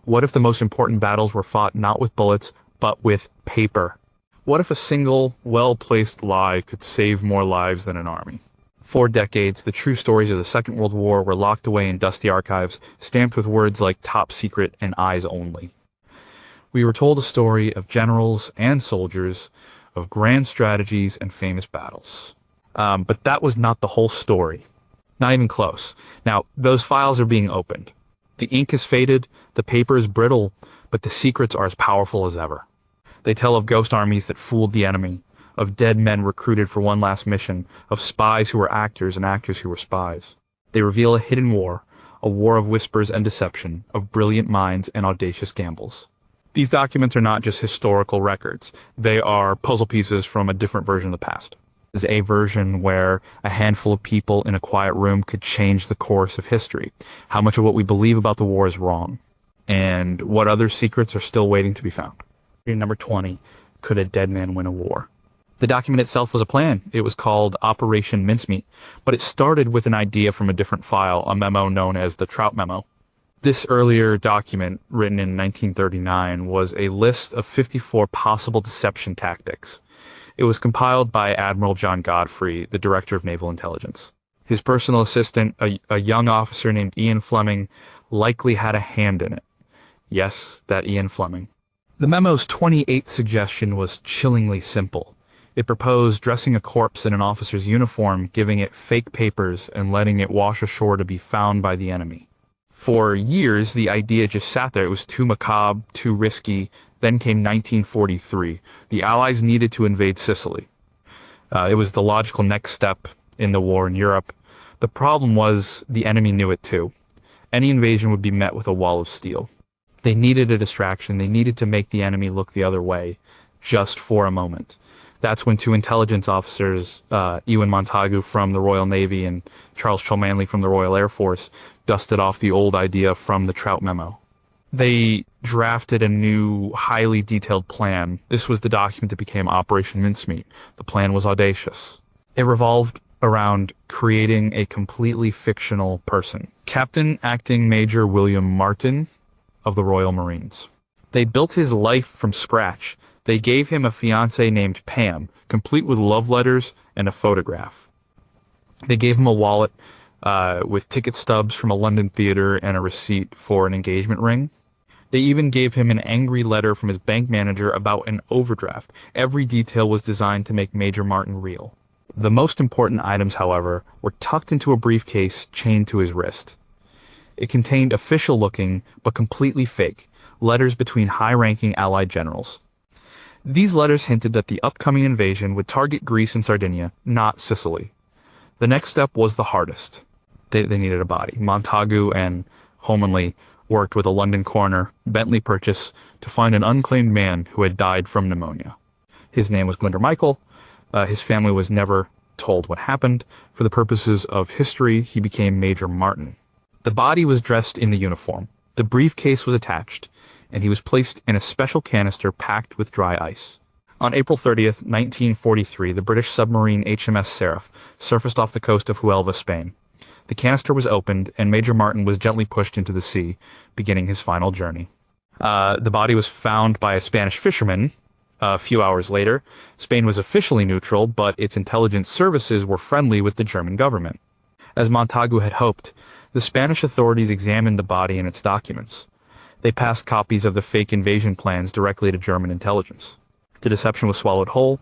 What if the most important battles were fought not with bullets, but with paper? What if a single, well-placed lie could save more lives than an army? For decades, the true stories of the Second World War were locked away in dusty archives, stamped with words like top secret and eyes only. We were told a story of generals and soldiers, of grand strategies and famous battles. But that was not the whole story. Not even close. Now, those files are being opened. The ink is faded, the paper is brittle, but the secrets are as powerful as ever. They tell of ghost armies that fooled the enemy, of dead men recruited for one last mission, of spies who were actors and actors who were spies. They reveal a hidden war, a war of whispers and deception, of brilliant minds and audacious gambles. These documents are not just historical records. They are puzzle pieces from a different version of the past. Is a version where a handful of people in a quiet room could change the course of history. How much of what we believe about the war is wrong, and what other secrets are still waiting to be found. Number 20, could a dead man win a war? The document itself was a plan. It was called Operation Mincemeat, but it started with an idea from a different file, a memo known as the Trout Memo. This earlier document, written in 1939, was a list of 54 possible deception tactics. It was compiled by Admiral John Godfrey, the Director of Naval Intelligence. His personal assistant, a young officer named Ian Fleming, likely had a hand in it. Yes, that Ian Fleming. The memo's 28th suggestion was chillingly simple. It proposed dressing a corpse in an officer's uniform, giving it fake papers, and letting it wash ashore to be found by the enemy. For years, the idea just sat there. It was too macabre, too risky. Then came 1943. The Allies needed to invade Sicily. It was the logical next step in the war in Europe. The problem was the enemy knew it too. Any invasion would be met with a wall of steel. They needed a distraction. They needed to make the enemy look the other way, just for a moment. That's when two intelligence officers, Ewan Montagu from the Royal Navy and Charles Cholmondeley from the Royal Air Force, dusted off the old idea from the Trout Memo. They drafted a new, highly detailed plan. This was the document that became Operation Mincemeat. The plan was audacious. It revolved around creating a completely fictional person. Captain Acting Major William Martin of the Royal Marines. They built his life from scratch. They gave him a fiancée named Pam, complete with love letters and a photograph. They gave him a wallet with ticket stubs from a London theater and a receipt for an engagement ring. They even gave him an angry letter from his bank manager about an overdraft. Every detail was designed to make Major Martin real. The most important items, however, were tucked into a briefcase chained to his wrist. It contained official-looking, but completely fake, letters between high-ranking Allied generals. These letters hinted that the upcoming invasion would target Greece and Sardinia, not Sicily. The next step was the hardest. They needed a body. Montagu and Cholmondeley worked with a London coroner, Bentley Purchase, to find an unclaimed man who had died from pneumonia. His name was Glinder Michael. His family was never told what happened. For the purposes of history, he became Major Martin. The body was dressed in the uniform. The briefcase was attached, and he was placed in a special canister packed with dry ice. On April 30th, 1943, the British submarine HMS Seraph surfaced off the coast of Huelva, Spain. The canister was opened, and Major Martin was gently pushed into the sea, beginning his final journey. The body was found by a Spanish fisherman a few hours later. Spain was officially neutral, but its intelligence services were friendly with the German government. As Montagu had hoped, the Spanish authorities examined the body and its documents. They passed copies of the fake invasion plans directly to German intelligence. The deception was swallowed whole.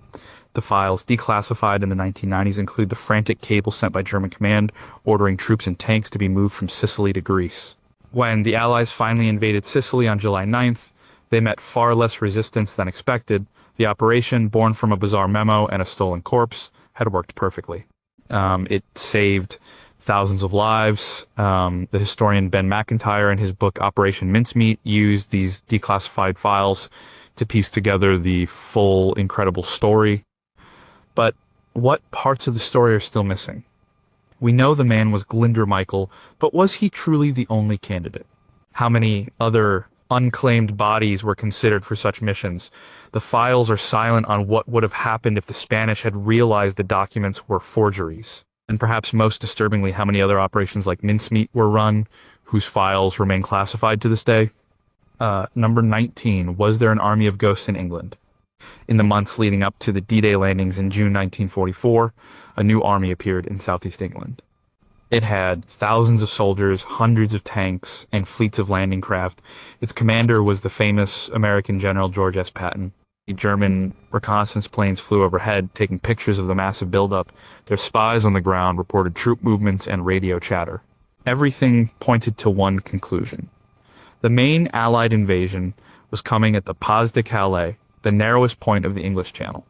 The files declassified in the 1990s include the frantic cable sent by German command ordering troops and tanks to be moved from Sicily to Greece. When the Allies finally invaded Sicily on July 9th, they met far less resistance than expected. The operation, born from a bizarre memo and a stolen corpse, had worked perfectly. It saved thousands of lives. The historian Ben McIntyre, in his book Operation Mincemeat, used these declassified files to piece together the full, incredible story. But what parts of the story are still missing? We know the man was Glinder Michael, but was he truly the only candidate? How many other unclaimed bodies were considered for such missions? The files are silent on what would have happened if the Spanish had realized the documents were forgeries. And perhaps most disturbingly, how many other operations like Mincemeat were run, whose files remain classified to this day? Number 19. Was there an army of ghosts in England? In the months leading up to the D-Day landings in June 1944, a new army appeared in southeast England. It had thousands of soldiers, hundreds of tanks, and fleets of landing craft. Its commander was the famous American General George S. Patton. The German reconnaissance planes flew overhead, taking pictures of the massive buildup. Their spies on the ground reported troop movements and radio chatter. Everything pointed to one conclusion. The main Allied invasion was coming at the Pas de Calais, the narrowest point of the English Channel.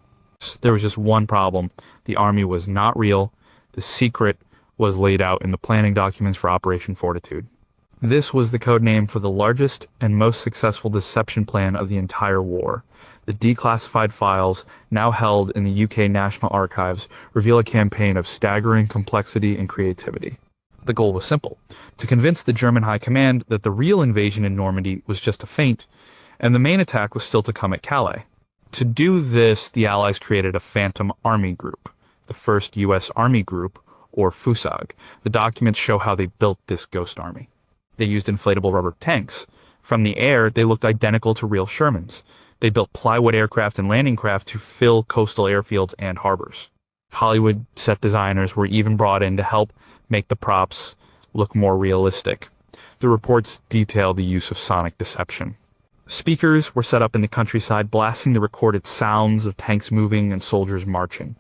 There was just one problem. The army was not real. The secret was laid out in the planning documents for Operation Fortitude. This was the code name for the largest and most successful deception plan of the entire war. The declassified files, now held in the UK National Archives, reveal a campaign of staggering complexity and creativity. The goal was simple: to convince the German High Command that the real invasion in Normandy was just a feint, and the main attack was still to come at Calais. To do this, the Allies created a Phantom Army Group, the first U.S. Army Group, or FUSAG. The documents show how they built this ghost army. They used inflatable rubber tanks. From the air, they looked identical to real Shermans. They built plywood aircraft and landing craft to fill coastal airfields and harbors. Hollywood set designers were even brought in to help make the props look more realistic. The reports detail the use of sonic deception. Speakers were set up in the countryside, blasting the recorded sounds of tanks moving and soldiers marching.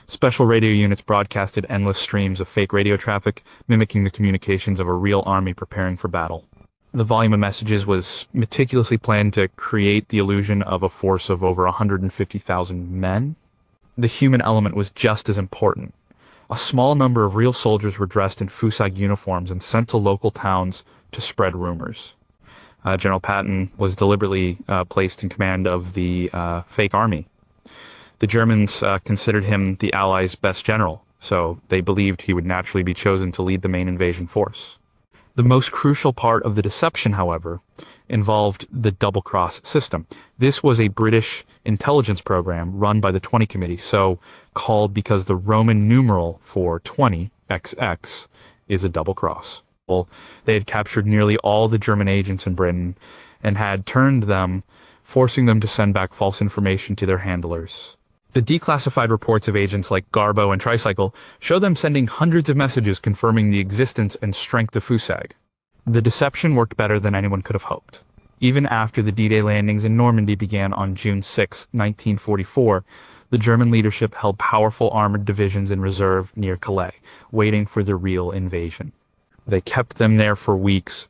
Special radio units broadcasted endless streams of fake radio traffic, mimicking the communications of a real army preparing for battle. The volume of messages was meticulously planned to create the illusion of a force of over 150,000 men. The human element was just as important. A small number of real soldiers were dressed in FUSAG uniforms and sent to local towns to spread rumors. General Patton was deliberately placed in command of the fake army. The Germans considered him the Allies' best general, so they believed he would naturally be chosen to lead the main invasion force. The most crucial part of the deception, however, involved the double-cross system. This was a British intelligence program run by the 20 Committee, so called because the Roman numeral for 20, XX, is a double cross. Well, they had captured nearly all the German agents in Britain and had turned them, forcing them to send back false information to their handlers. The declassified reports of agents like Garbo and Tricycle show them sending hundreds of messages confirming the existence and strength of FUSAG. The deception worked better than anyone could have hoped. Even after the D-Day landings in Normandy began on June 6, 1944, the German leadership held powerful armored divisions in reserve near Calais, waiting for the real invasion. They kept them there for weeks.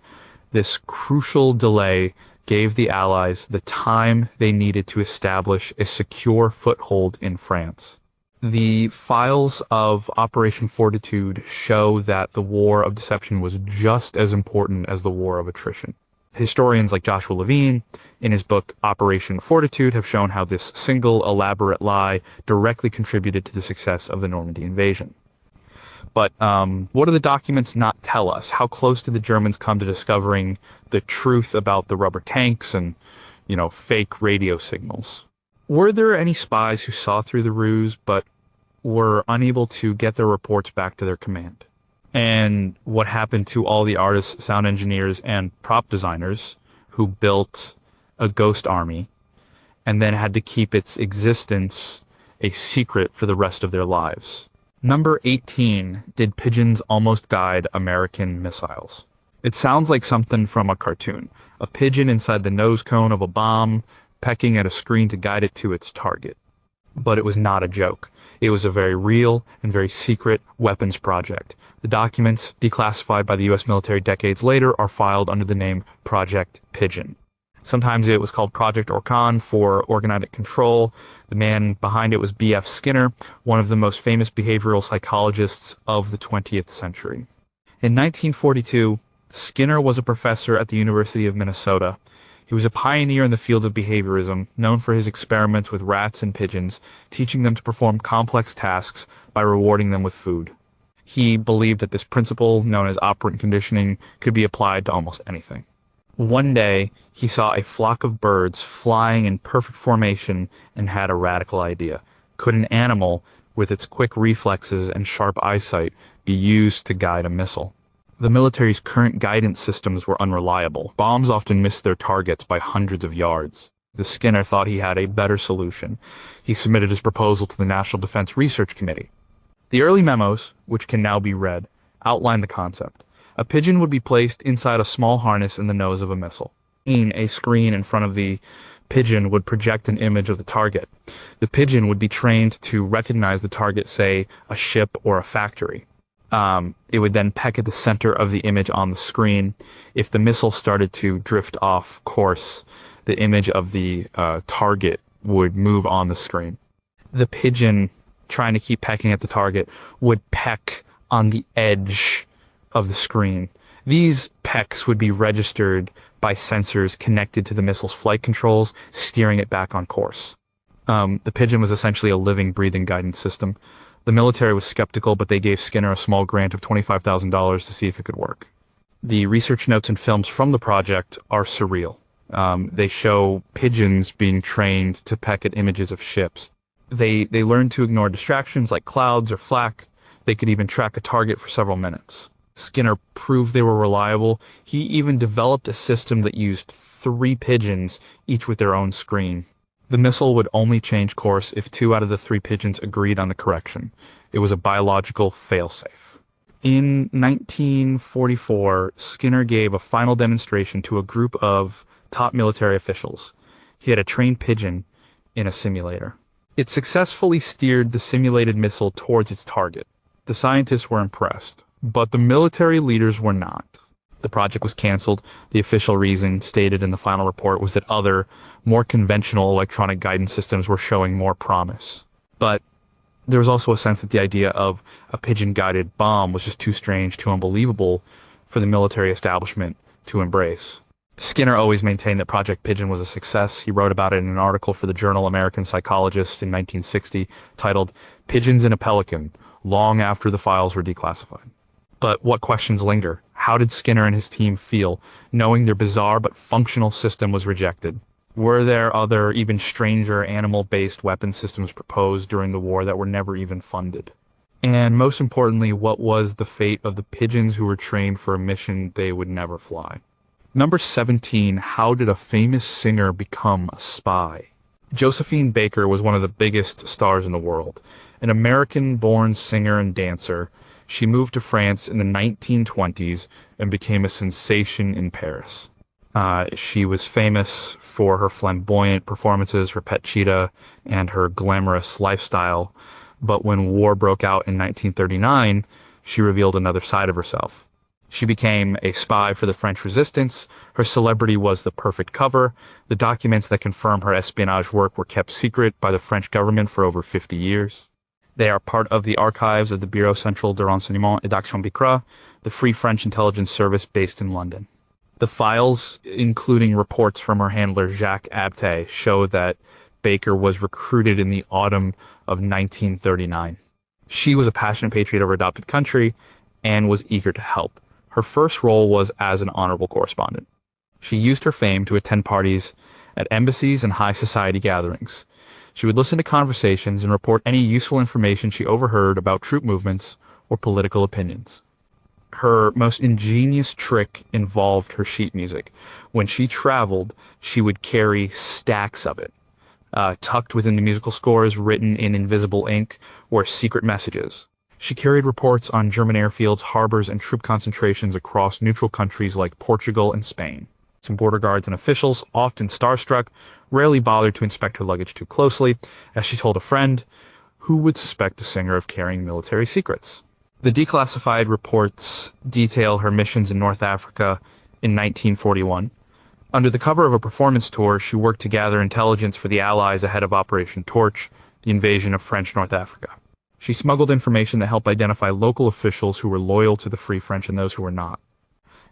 This crucial delay gave the Allies the time they needed to establish a secure foothold in France. The files of Operation Fortitude show that the war of deception was just as important as the war of attrition. Historians like Joshua Levine, in his book Operation Fortitude, have shown how this single elaborate lie directly contributed to the success of the Normandy invasion. But what do the documents not tell us? How close did the Germans come to discovering the truth about the rubber tanks and, fake radio signals? Were there any spies who saw through the ruse but were unable to get their reports back to their command? And what happened to all the artists, sound engineers, and prop designers who built a ghost army and then had to keep its existence a secret for the rest of their lives? Number 18, did pigeons almost guide American missiles? It sounds like something from a cartoon. A pigeon inside the nose cone of a bomb, pecking at a screen to guide it to its target. But it was not a joke. It was a very real and very secret weapons project. The documents, declassified by the U.S. military decades later, are filed under the name Project Pigeon. Sometimes it was called Project Orkan for Organic Control. The man behind it was B.F. Skinner, one of the most famous behavioral psychologists of the 20th century. In 1942, Skinner was a professor at the University of Minnesota. He was a pioneer in the field of behaviorism, known for his experiments with rats and pigeons, teaching them to perform complex tasks by rewarding them with food. He believed that this principle, known as operant conditioning, could be applied to almost anything. One day, he saw a flock of birds flying in perfect formation and had a radical idea. Could an animal, with its quick reflexes and sharp eyesight, be used to guide a missile? The military's current guidance systems were unreliable. Bombs often missed their targets by hundreds of yards. The Skinner thought he had a better solution. He submitted his proposal to the National Defense Research Committee. The early memos, which can now be read, outline the concept. A pigeon would be placed inside a small harness in the nose of a missile. A screen in front of the pigeon would project an image of the target. The pigeon would be trained to recognize the target, say, a ship or a factory. It would then peck at the center of the image on the screen. If the missile started to drift off course, the image of the target would move on the screen. The pigeon, trying to keep pecking at the target, would peck on the edge of the screen. These pecks would be registered by sensors connected to the missile's flight controls, steering it back on course. The pigeon was essentially a living, breathing guidance system. The military was skeptical, but they gave Skinner a small grant of $25,000 to see if it could work. The research notes and films from the project are surreal. They show pigeons being trained to peck at images of ships. They learned to ignore distractions like clouds or flak. They could even track a target for several minutes. Skinner proved they were reliable. He even developed a system that used 3 pigeons, each with their own screen. The missile would only change course if 2 out of the 3 pigeons agreed on the correction. It was a biological failsafe. In 1944, Skinner gave a final demonstration to a group of top military officials. He had a trained pigeon in a simulator. It successfully steered the simulated missile towards its target. The scientists were impressed, but the military leaders were not. The project was canceled. The official reason stated in the final report was that other, more conventional electronic guidance systems were showing more promise. But there was also a sense that the idea of a pigeon-guided bomb was just too strange, too unbelievable for the military establishment to embrace. Skinner always maintained that Project Pigeon was a success. He wrote about it in an article for the journal American Psychologist in 1960 titled "Pigeons in a Pelican," long after the files were declassified. But what questions linger? How did Skinner and his team feel, knowing their bizarre but functional system was rejected? Were there other, even stranger, animal-based weapon systems proposed during the war that were never even funded? And most importantly, what was the fate of the pigeons who were trained for a mission they would never fly? Number 17, how did a famous singer become a spy? Josephine Baker was one of the biggest stars in the world. An American-born singer and dancer, she moved to France in the 1920s and became a sensation in Paris. She was famous for her flamboyant performances, her pet cheetah, and her glamorous lifestyle. But when war broke out in 1939, she revealed another side of herself. She became a spy for the French resistance. Her celebrity was the perfect cover. The documents that confirm her espionage work were kept secret by the French government for over 50 years. They are part of the archives of the Bureau Central de Renseignement et d'Action Secrète, the Free French Intelligence Service based in London. The files, including reports from her handler Jacques Abte, show that Baker was recruited in the autumn of 1939. She was a passionate patriot of her adopted country and was eager to help. Her first role was as an honorable correspondent. She used her fame to attend parties at embassies and high society gatherings. She would listen to conversations and report any useful information she overheard about troop movements or political opinions. Her most ingenious trick involved her sheet music. When she traveled, she would carry stacks of it. Tucked within the musical scores, written in invisible ink, were secret messages. She carried reports on German airfields, harbors, and troop concentrations across neutral countries like Portugal and Spain. Some border guards and officials, often starstruck, rarely bothered to inspect her luggage too closely, as she told a friend, who would suspect a singer of carrying military secrets? The declassified reports detail her missions in North Africa in 1941. Under the cover of a performance tour, she worked to gather intelligence for the Allies ahead of Operation Torch, the invasion of French North Africa. She smuggled information that helped identify local officials who were loyal to the Free French and those who were not.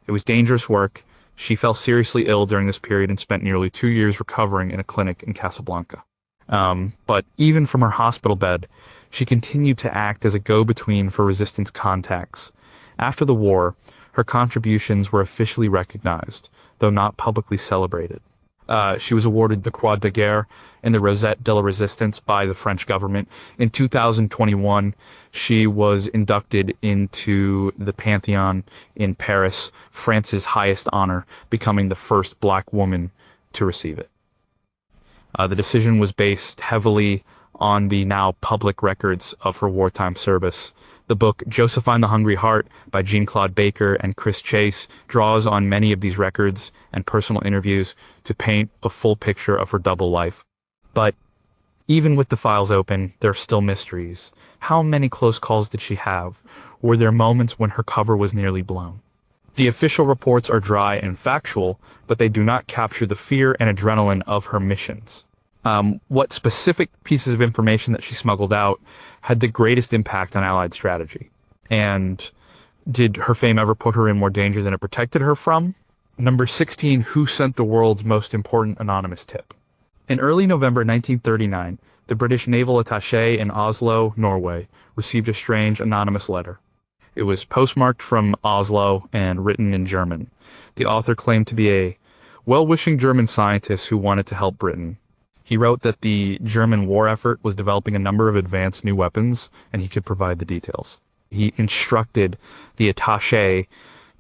It was dangerous work. She fell seriously ill during this period and spent nearly 2 years recovering in a clinic in Casablanca. But even from her hospital bed, she continued to act as a go-between for resistance contacts. After the war, her contributions were officially recognized, though not publicly celebrated. She was awarded the Croix de Guerre and the Rosette de la Resistance by the French government. In 2021, she was inducted into the Pantheon in Paris, France's highest honor, becoming the first black woman to receive it. The decision was based heavily on the now public records of her wartime service. The book Josephine the Hungry Heart by Jean-Claude Baker and Chris Chase draws on many of these records and personal interviews to paint a full picture of her double life. But even with the files open, there are still mysteries. How many close calls did she have? Were there moments when her cover was nearly blown? The official reports are dry and factual, but they do not capture the fear and adrenaline of her missions. What specific pieces of information that she smuggled out had the greatest impact on Allied strategy? And did her fame ever put her in more danger than it protected her from? Number 16, who sent the world's most important anonymous tip? In early November 1939, the British naval attaché in Oslo, Norway, received a strange anonymous letter. It was postmarked from Oslo and written in German. The author claimed to be a well-wishing German scientist who wanted to help Britain. He wrote that the German war effort was developing a number of advanced new weapons, and he could provide the details. He instructed the attaché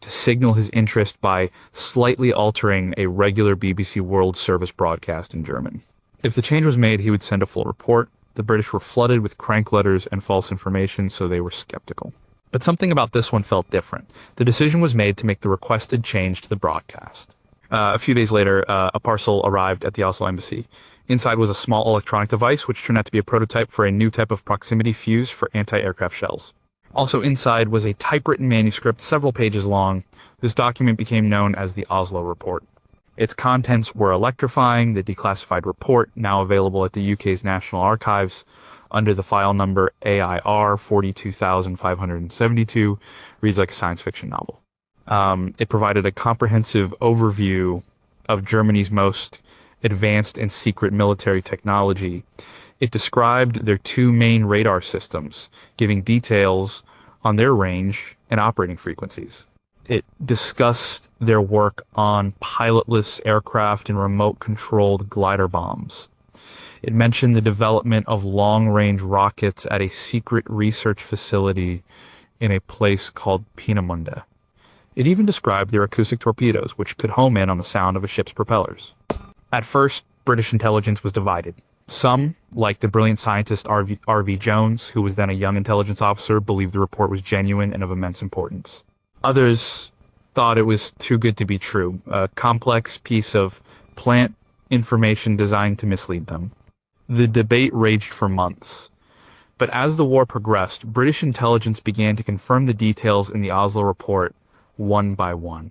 to signal his interest by slightly altering a regular BBC World Service broadcast in German. If the change was made, he would send a full report. The British were flooded with crank letters and false information, so they were skeptical. But something about this one felt different. The decision was made to make the requested change to the broadcast. A few days later, a parcel arrived at the Oslo embassy. Inside was a small electronic device, which turned out to be a prototype for a new type of proximity fuse for anti-aircraft shells. Also inside was a typewritten manuscript several pages long. This document became known as the Oslo Report. Its contents were electrifying. The declassified report, now available at the UK's National Archives under the file number AIR 42572, reads like a science fiction novel. It provided a comprehensive overview of Germany's most advanced and secret military technology. It described their two main radar systems, giving details on their range and operating frequencies. It discussed their work on pilotless aircraft and remote-controlled glider bombs. It mentioned the development of long-range rockets at a secret research facility in a place called Peenemünde. It even described their acoustic torpedoes, which could home in on the sound of a ship's propellers. At first, British intelligence was divided. Some, like the brilliant scientist R.V. Jones, who was then a young intelligence officer, believed the report was genuine and of immense importance. Others thought it was too good to be true, a complex piece of plant information designed to mislead them. The debate raged for months. But as the war progressed, British intelligence began to confirm the details in the Oslo report one by one.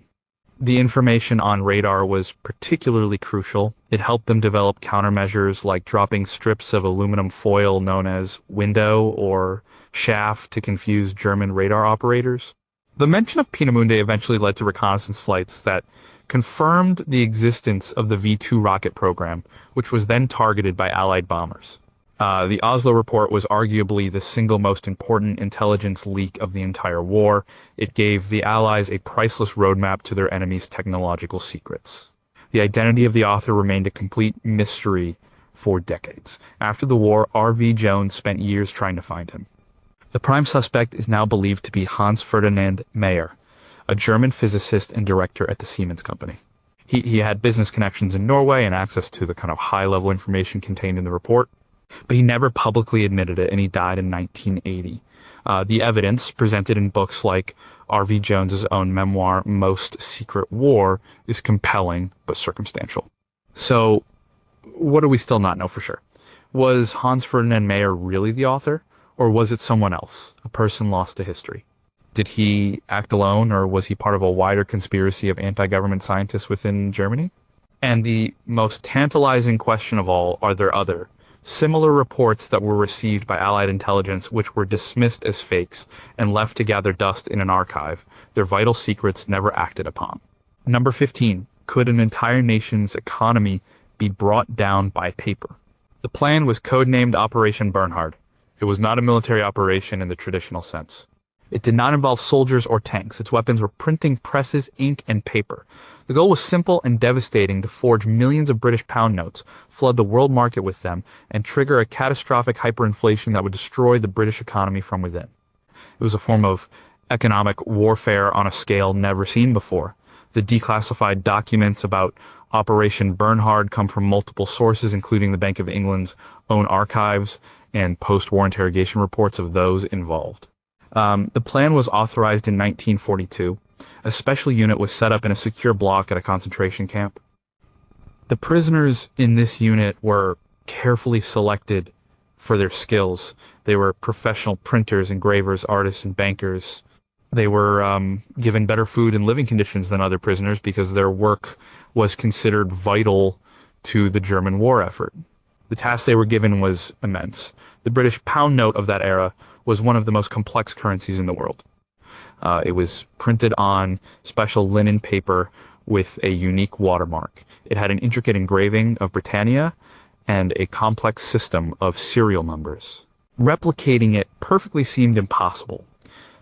The information on radar was particularly crucial. It helped them develop countermeasures like dropping strips of aluminum foil known as window or shaft to confuse German radar operators. The mention of Peenemünde eventually led to reconnaissance flights that confirmed the existence of the V-2 rocket program, which was then targeted by Allied bombers. The Oslo report was arguably the single most important intelligence leak of the entire war. It gave the Allies a priceless roadmap to their enemies' technological secrets. The identity of the author remained a complete mystery for decades. After the war, R.V. Jones spent years trying to find him. The prime suspect is now believed to be Hans Ferdinand Mayer, a German physicist and director at the Siemens Company. He had business connections in Norway and access to the kind of high-level information contained in the report. But he never publicly admitted it, and he died in 1980. The evidence presented in books like R.V. Jones's own memoir, Most Secret War, is compelling but circumstantial. So, what do we still not know for sure? Was Hans Ferdinand Mayer really the author, or was it someone else, a person lost to history? Did he act alone, or was he part of a wider conspiracy of anti-government scientists within Germany? And the most tantalizing question of all, are there other similar reports that were received by Allied intelligence which were dismissed as fakes and left to gather dust in an archive, their vital secrets never acted upon? Number 15. Could an entire nation's economy be brought down by paper? The plan was codenamed Operation Bernhard. It was not a military operation in the traditional sense. It did not involve soldiers or tanks. Its weapons were printing presses, ink, and paper. The goal was simple and devastating: to forge millions of British pound notes, flood the world market with them, and trigger a catastrophic hyperinflation that would destroy the British economy from within. It was a form of economic warfare on a scale never seen before. The declassified documents about Operation Bernhard come from multiple sources, including the Bank of England's own archives and post-war interrogation reports of those involved. The plan was authorized in 1942. A special unit was set up in a secure block at a concentration camp. The prisoners in this unit were carefully selected for their skills. They were professional printers, engravers, artists, and bankers. They were given better food and living conditions than other prisoners because their work was considered vital to the German war effort. The task they were given was immense. The British pound note of that era was one of the most complex currencies in the world. It was printed on special linen paper with a unique watermark. It had an intricate engraving of Britannia and a complex system of serial numbers. Replicating it perfectly seemed impossible.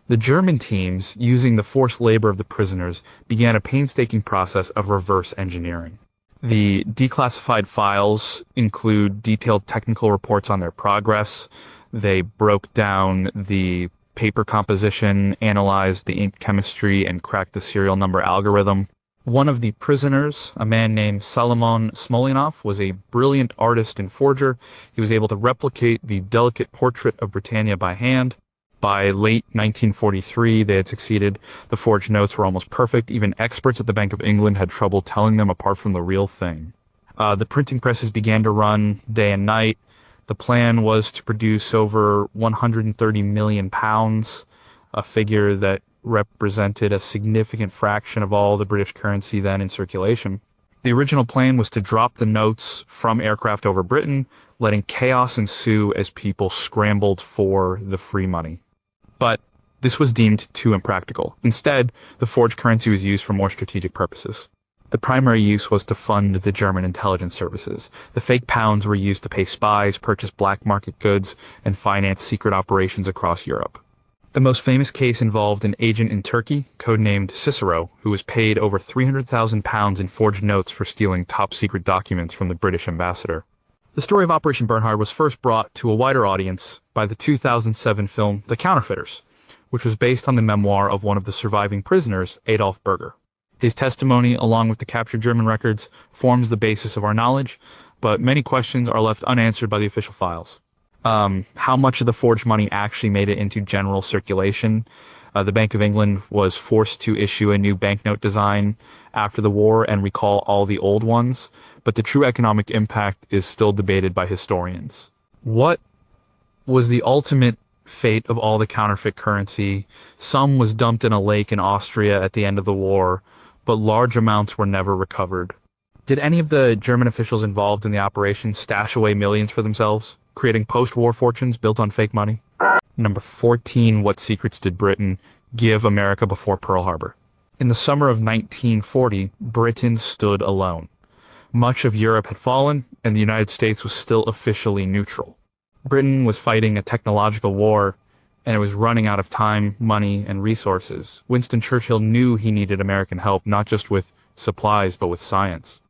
The German teams, using the forced labor of the prisoners, began a painstaking process of reverse engineering. The declassified files include detailed technical reports on their progress. They broke down the paper composition, analyzed the ink chemistry, and cracked the serial number algorithm. One of the prisoners, a man named Solomon Smolenov, was a brilliant artist and forger. He was able to replicate the delicate portrait of Britannia by hand. By late 1943, they had succeeded. The forged notes were almost perfect. Even experts at the Bank of England had trouble telling them apart from the real thing. The printing presses began to run day and night. The plan was to produce over 130 million pounds, a figure that represented a significant fraction of all the British currency then in circulation. The original plan was to drop the notes from aircraft over Britain, letting chaos ensue as people scrambled for the free money. But this was deemed too impractical. Instead, the forged currency was used for more strategic purposes. The primary use was to fund the German intelligence services. The fake pounds were used to pay spies, purchase black market goods, and finance secret operations across Europe. The most famous case involved an agent in Turkey, codenamed Cicero, who was paid over £300,000 in forged notes for stealing top-secret documents from the British ambassador. The story of Operation Bernhard was first brought to a wider audience by the 2007 film The Counterfeiters, which was based on the memoir of one of the surviving prisoners, Adolf Berger. His testimony, along with the captured German records, forms the basis of our knowledge, but many questions are left unanswered by the official files. How much of the forged money actually made it into general circulation? The Bank of England was forced to issue a new banknote design after the war and recall all the old ones, but the true economic impact is still debated by historians. What was the ultimate fate of all the counterfeit currency? Some was dumped in a lake in Austria at the end of the war, but large amounts were never recovered. Did any of the German officials involved in the operation stash away millions for themselves, creating post-war fortunes built on fake money? Number 14, what secrets did Britain give America before Pearl Harbor? In the summer of 1940, Britain stood alone. Much of Europe had fallen, and the United States was still officially neutral. Britain was fighting a technological war, and it was running out of time, money, and resources. Winston Churchill knew he needed American help, not just with supplies, but with science.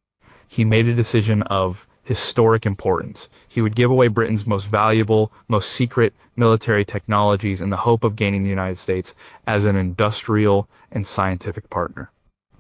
He made a decision of historic importance. He would give away Britain's most valuable, most secret military technologies in the hope of gaining the United States as an industrial and scientific partner.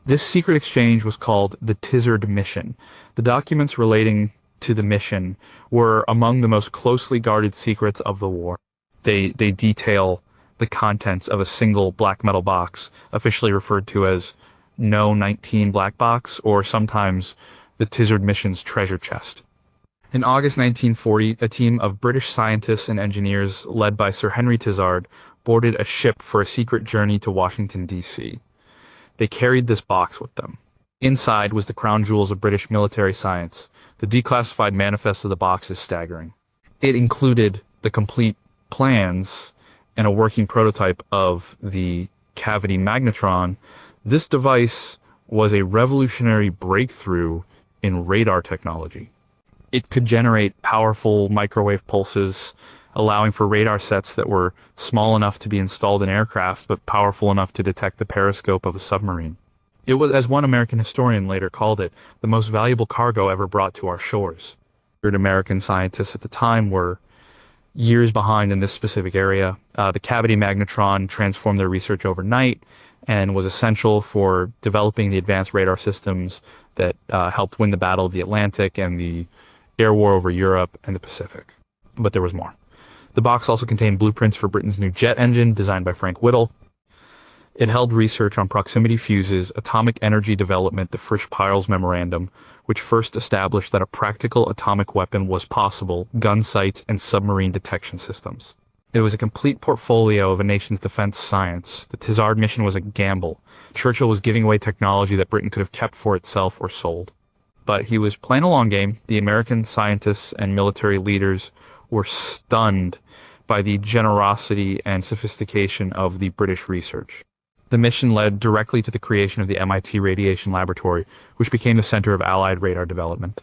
This secret exchange was called the Tizard Mission. The documents relating to the mission were among the most closely guarded secrets of the war. They detail the contents of a single black metal box, officially referred to as No 19 Black Box, or sometimes the Tizard Mission's treasure chest. In August 1940, a team of British scientists and engineers led by Sir Henry Tizard boarded a ship for a secret journey to Washington, D.C. They carried this box with them. Inside was the crown jewels of British military science. The declassified manifest of the box is staggering. It included the complete plans and a working prototype of the cavity magnetron. This device was a revolutionary breakthrough in radar technology. It could generate powerful microwave pulses, allowing for radar sets that were small enough to be installed in aircraft but powerful enough to detect the periscope of a submarine. It was, as one American historian later called it, the most valuable cargo ever brought to our shores. American scientists at the time were years behind in this specific area. The cavity magnetron transformed their research overnight and was essential for developing the advanced radar systems that helped win the Battle of the Atlantic and the air war over Europe and the Pacific. But there was more. The box also contained blueprints for Britain's new jet engine, designed by Frank Whittle. It held research on proximity fuses, atomic energy development, the Frisch-Peierls Memorandum, which first established that a practical atomic weapon was possible, gun sights, and submarine detection systems. It was a complete portfolio of a nation's defense science. The Tizard mission was a gamble. Churchill was giving away technology that Britain could have kept for itself or sold. But he was playing a long game. The American scientists and military leaders were stunned by the generosity and sophistication of the British research. The mission led directly to the creation of the MIT Radiation Laboratory, which became the center of Allied radar development.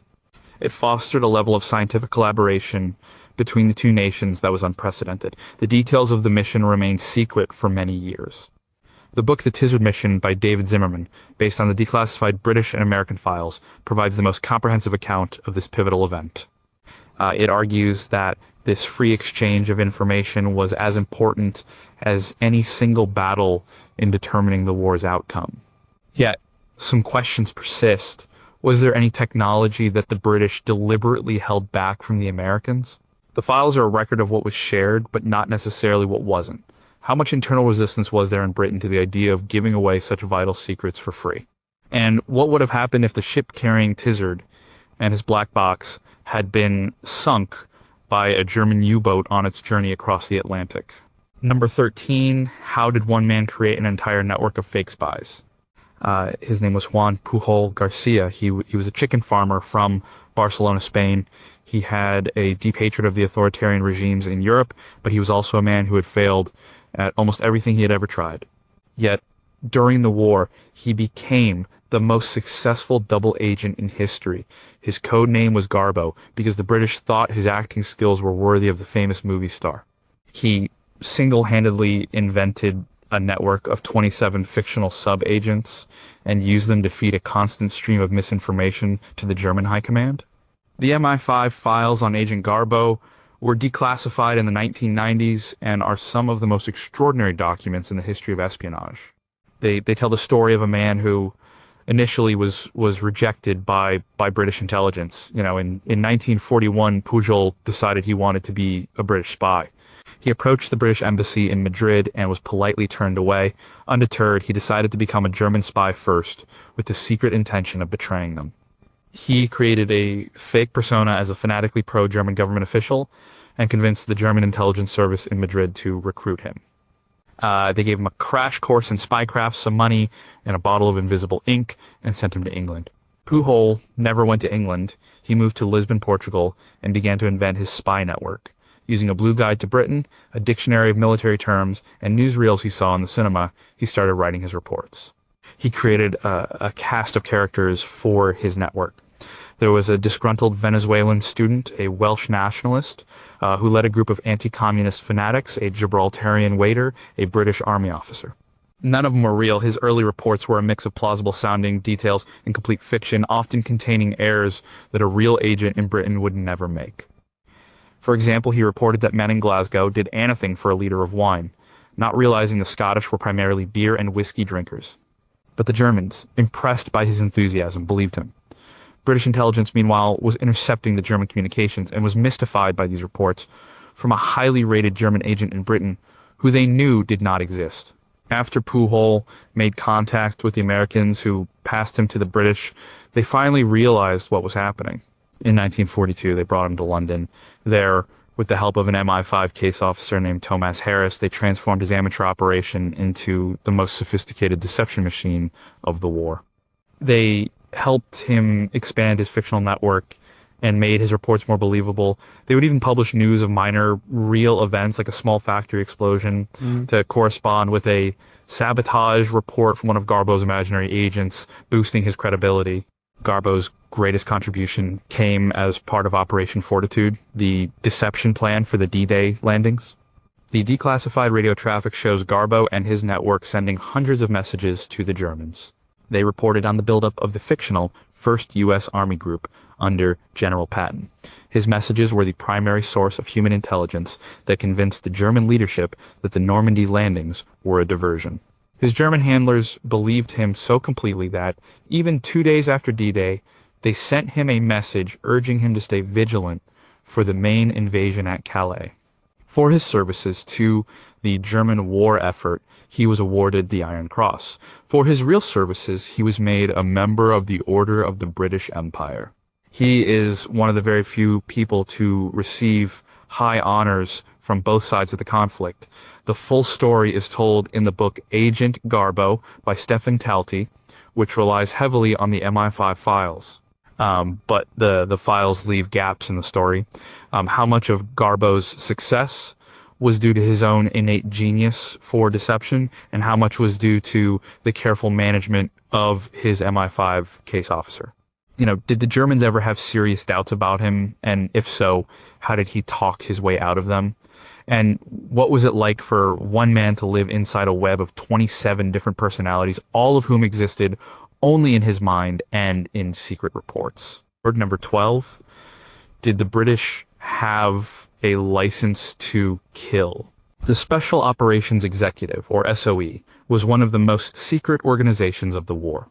It fostered a level of scientific collaboration between the two nations that was unprecedented. The details of the mission remained secret for many years. The book The Tizard Mission by David Zimmerman, based on the declassified British and American files, provides the most comprehensive account of this pivotal event. It argues that this free exchange of information was as important as any single battle in determining the war's outcome. Yet, some questions persist. Was there any technology that the British deliberately held back from the Americans? The files are a record of what was shared, but not necessarily what wasn't. How much internal resistance was there in Britain to the idea of giving away such vital secrets for free? And what would have happened if the ship carrying Tizard and his black box had been sunk by a German U-boat on its journey across the Atlantic? Number 13, how did one man create an entire network of fake spies? His name was Juan Pujol Garcia. He was a chicken farmer from Barcelona, Spain. He had a deep hatred of the authoritarian regimes in Europe, but he was also a man who had failed at almost everything he had ever tried. Yet, during the war, he became the most successful double agent in history. His code name was Garbo, because the British thought his acting skills were worthy of the famous movie star. He single-handedly invented a network of 27 fictional sub-agents and used them to feed a constant stream of misinformation to the German High Command. The MI5 files on Agent Garbo were declassified in the 1990s and are some of the most extraordinary documents in the history of espionage. They tell the story of a man who initially was rejected by British intelligence. In 1941, Pujol decided he wanted to be a British spy. He approached the British embassy in Madrid and was politely turned away. Undeterred, he decided to become a German spy first, with the secret intention of betraying them. He created a fake persona as a fanatically pro-German government official and convinced the German intelligence service in Madrid to recruit him. They gave him a crash course in spycraft, some money, and a bottle of invisible ink, and sent him to England. Pujol never went to England. He moved to Lisbon, Portugal, and began to invent his spy network. Using a blue guide to Britain, a dictionary of military terms, and newsreels he saw in the cinema, he started writing his reports. He created a cast of characters for his network. There was a disgruntled Venezuelan student, a Welsh nationalist, who led a group of anti-communist fanatics, a Gibraltarian waiter, a British army officer. None of them were real. His early reports were a mix of plausible-sounding details and complete fiction, often containing errors that a real agent in Britain would never make. For example, he reported that men in Glasgow did anything for a litre of wine, not realizing the Scottish were primarily beer and whiskey drinkers. But the Germans, impressed by his enthusiasm, believed him. British intelligence, meanwhile, was intercepting the German communications and was mystified by these reports from a highly rated German agent in Britain who they knew did not exist. After Pujol made contact with the Americans who passed him to the British, they finally realized what was happening. In 1942, they brought him to London. There, with the help of an MI5 case officer named Thomas Harris, they transformed his amateur operation into the most sophisticated deception machine of the war. They helped him expand his fictional network and made his reports more believable. They would even publish news of minor real events like a small factory explosion to correspond with a sabotage report from one of Garbo's imaginary agents, boosting his credibility. Garbo's greatest contribution came as part of Operation Fortitude, the deception plan for the D-Day landings. The declassified radio traffic shows Garbo and his network sending hundreds of messages to the Germans. They reported on the buildup of the fictional 1st U.S. Army Group under General Patton. His messages were the primary source of human intelligence that convinced the German leadership that the Normandy landings were a diversion. His German handlers believed him so completely that, even 2 days after D-Day, they sent him a message urging him to stay vigilant for the main invasion at Calais. For his services to the German war effort, he was awarded the Iron Cross. For his real services, he was made a member of the Order of the British Empire. He is one of the very few people to receive high honors from both sides of the conflict. The full story is told in the book Agent Garbo by Stefan Talty, which relies heavily on the MI5 files. But the files leave gaps in the story. How much of Garbo's success was due to his own innate genius for deception, and how much was due to the careful management of his MI5 case officer. Did the Germans ever have serious doubts about him? And if so, how did he talk his way out of them? And what was it like for one man to live inside a web of 27 different personalities, all of whom existed only in his mind and in secret reports? Word number 12. Did the British have a license to kill? The Special Operations Executive, or SOE, was one of the most secret organizations of the war.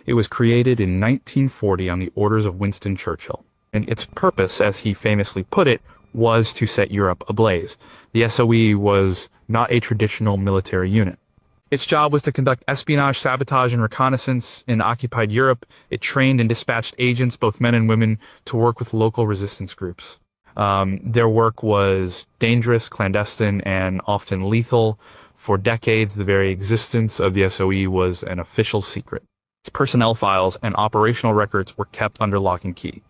It was created in 1940 on the orders of Winston Churchill, and its purpose, as he famously put it, was to set Europe ablaze. The SOE was not a traditional military unit. Its job was to conduct espionage, sabotage, and reconnaissance in occupied Europe. It trained and dispatched agents, both men and women, to work with local resistance groups. Their work was dangerous, clandestine, and often lethal. For decades, the very existence of the SOE was an official secret. Its personnel files and operational records were kept under lock and key.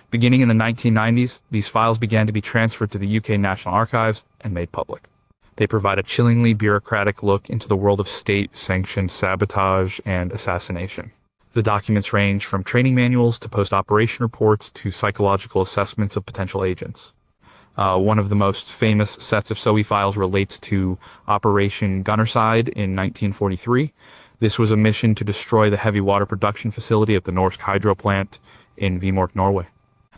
Beginning in the 1990s, these files began to be transferred to the UK National Archives and made public. They provide a chillingly bureaucratic look into the world of state-sanctioned sabotage and assassination. The documents range from training manuals to post-operation reports to psychological assessments of potential agents. One of the most famous sets of SOE files relates to Operation Gunnerside in 1943. This was a mission to destroy the heavy water production facility at the Norsk Hydro plant in Vemork, Norway.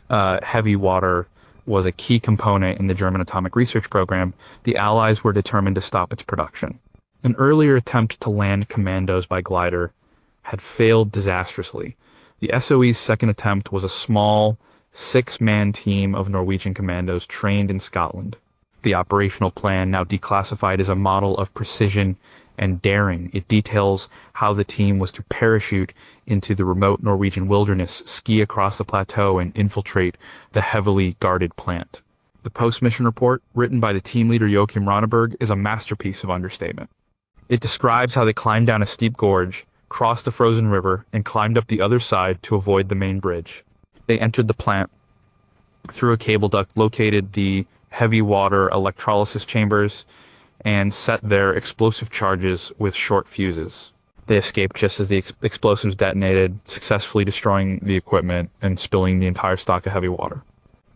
Heavy water was a key component in the German atomic research program. The Allies were determined to stop its production. An earlier attempt to land commandos by glider had failed disastrously. The SOE's second attempt was a small, 6-man team of Norwegian commandos trained in Scotland. The operational plan, now declassified, is a model of precision and daring. It details how the team was to parachute into the remote Norwegian wilderness, ski across the plateau, and infiltrate the heavily guarded plant. The post-mission report, written by the team leader Joachim Ronneberg, is a masterpiece of understatement. It describes how they climbed down a steep gorge, crossed a frozen river, and climbed up the other side to avoid the main bridge. They entered the plant through a cable duct, located the heavy water electrolysis chambers, and set their explosive charges with short fuses. They escaped just as the explosives detonated, successfully destroying the equipment and spilling the entire stock of heavy water.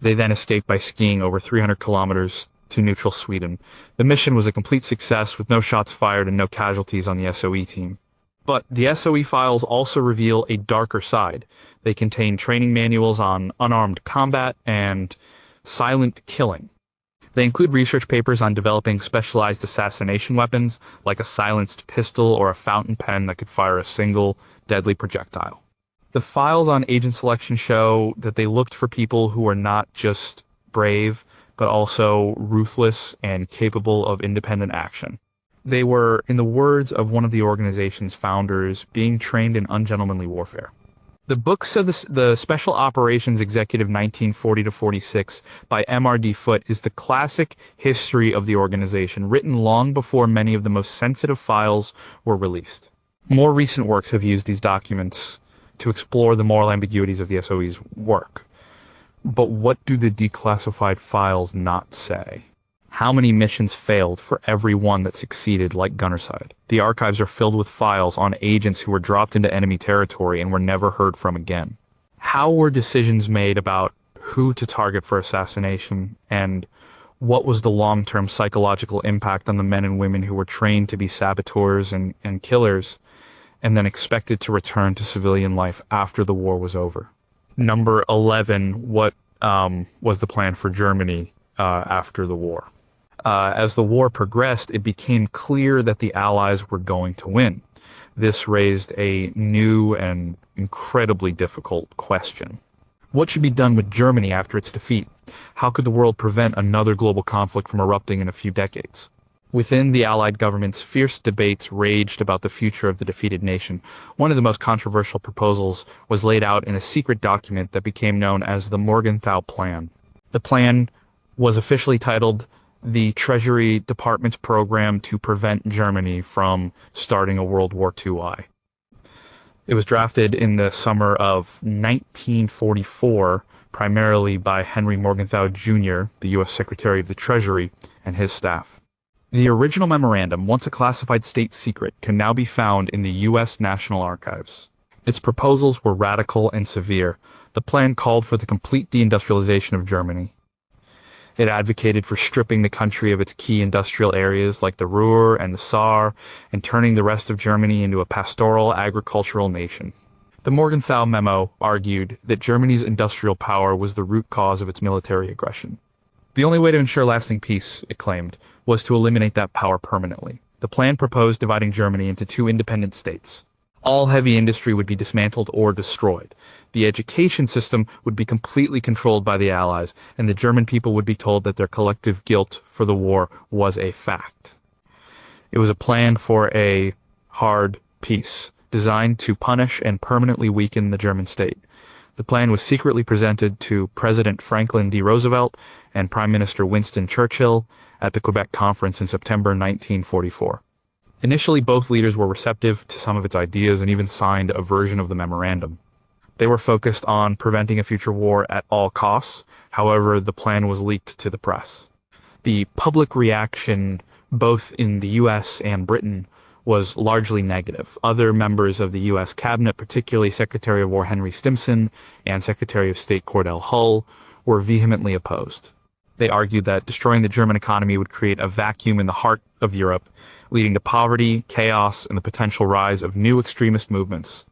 They then escaped by skiing over 300 kilometers to neutral Sweden. The mission was a complete success, with no shots fired and no casualties on the SOE team. But the SOE files also reveal a darker side. They contain training manuals on unarmed combat and silent killing. They include research papers on developing specialized assassination weapons, like a silenced pistol or a fountain pen that could fire a single, deadly projectile. The files on agent selection show that they looked for people who were not just brave, but also ruthless and capable of independent action. They were, in the words of one of the organization's founders, being trained in ungentlemanly warfare. The books of the Special Operations Executive 1940-46 by M.R.D. Foote is the classic history of the organization, written long before many of the most sensitive files were released. More recent works have used these documents to explore the moral ambiguities of the SOE's work. But what do the declassified files not say? How many missions failed for every one that succeeded, like Gunnerside? The archives are filled with files on agents who were dropped into enemy territory and were never heard from again. How were decisions made about who to target for assassination, and what was the long-term psychological impact on the men and women who were trained to be saboteurs and killers, and then expected to return to civilian life after the war was over? Number 11, what was the plan for Germany after the war? As the war progressed, it became clear that the Allies were going to win. This raised a new and incredibly difficult question. What should be done with Germany after its defeat? How could the world prevent another global conflict from erupting in a few decades? Within the Allied governments, fierce debates raged about the future of the defeated nation. One of the most controversial proposals was laid out in a secret document that became known as the Morgenthau Plan. The plan was officially titled the Treasury Department's Program to Prevent Germany from Starting a World War II. It was drafted in the summer of 1944, primarily by Henry Morgenthau Jr., the U.S. Secretary of the Treasury, and his staff. The original memorandum, once a classified state secret, can now be found in the U.S. National Archives. Its proposals were radical and severe. The plan called for the complete deindustrialization of Germany. It advocated for stripping the country of its key industrial areas like the Ruhr and the Saar, and turning the rest of Germany into a pastoral agricultural nation. The Morgenthau memo argued that Germany's industrial power was the root cause of its military aggression. The only way to ensure lasting peace, it claimed, was to eliminate that power permanently. The plan proposed dividing Germany into two independent states. All heavy industry would be dismantled or destroyed. The education system would be completely controlled by the Allies, and the German people would be told that their collective guilt for the war was a fact. It was a plan for a hard peace, designed to punish and permanently weaken the German state. The plan was secretly presented to President Franklin D. Roosevelt and Prime Minister Winston Churchill at the Quebec Conference in September 1944. Initially, both leaders were receptive to some of its ideas and even signed a version of the memorandum. They were focused on preventing a future war at all costs. However, the plan was leaked to the press. The public reaction, both in the U.S. and Britain, was largely negative. Other members of the U.S. cabinet, particularly Secretary of War Henry Stimson and Secretary of State Cordell Hull, were vehemently opposed. They argued that destroying the German economy would create a vacuum in the heart of Europe, leading to poverty, chaos, and the potential rise of new extremist movements.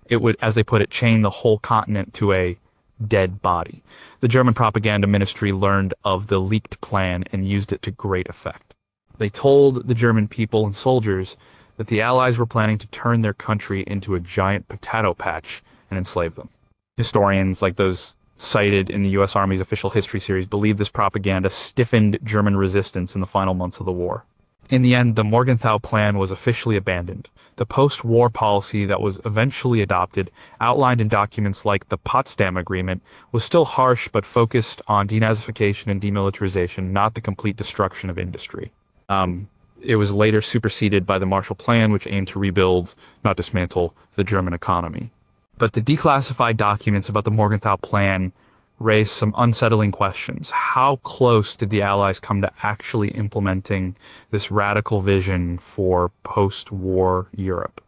It would, as they put it, chain the whole continent to a dead body. The German propaganda ministry learned of the leaked plan and used it to great effect. They told the German people and soldiers that the Allies were planning to turn their country into a giant potato patch and enslave them. Historians, like those cited in the U.S. Army's official history series, believe this propaganda stiffened German resistance in the final months of the war. In the end, the Morgenthau Plan was officially abandoned. The post-war policy that was eventually adopted, outlined in documents like the Potsdam Agreement, was still harsh but focused on denazification and demilitarization, not the complete destruction of industry. It was later superseded by the Marshall Plan, which aimed to rebuild, not dismantle, the German economy. But the declassified documents about the Morgenthau Plan raised some unsettling questions. How close did the Allies come to actually implementing this radical vision for post-war Europe?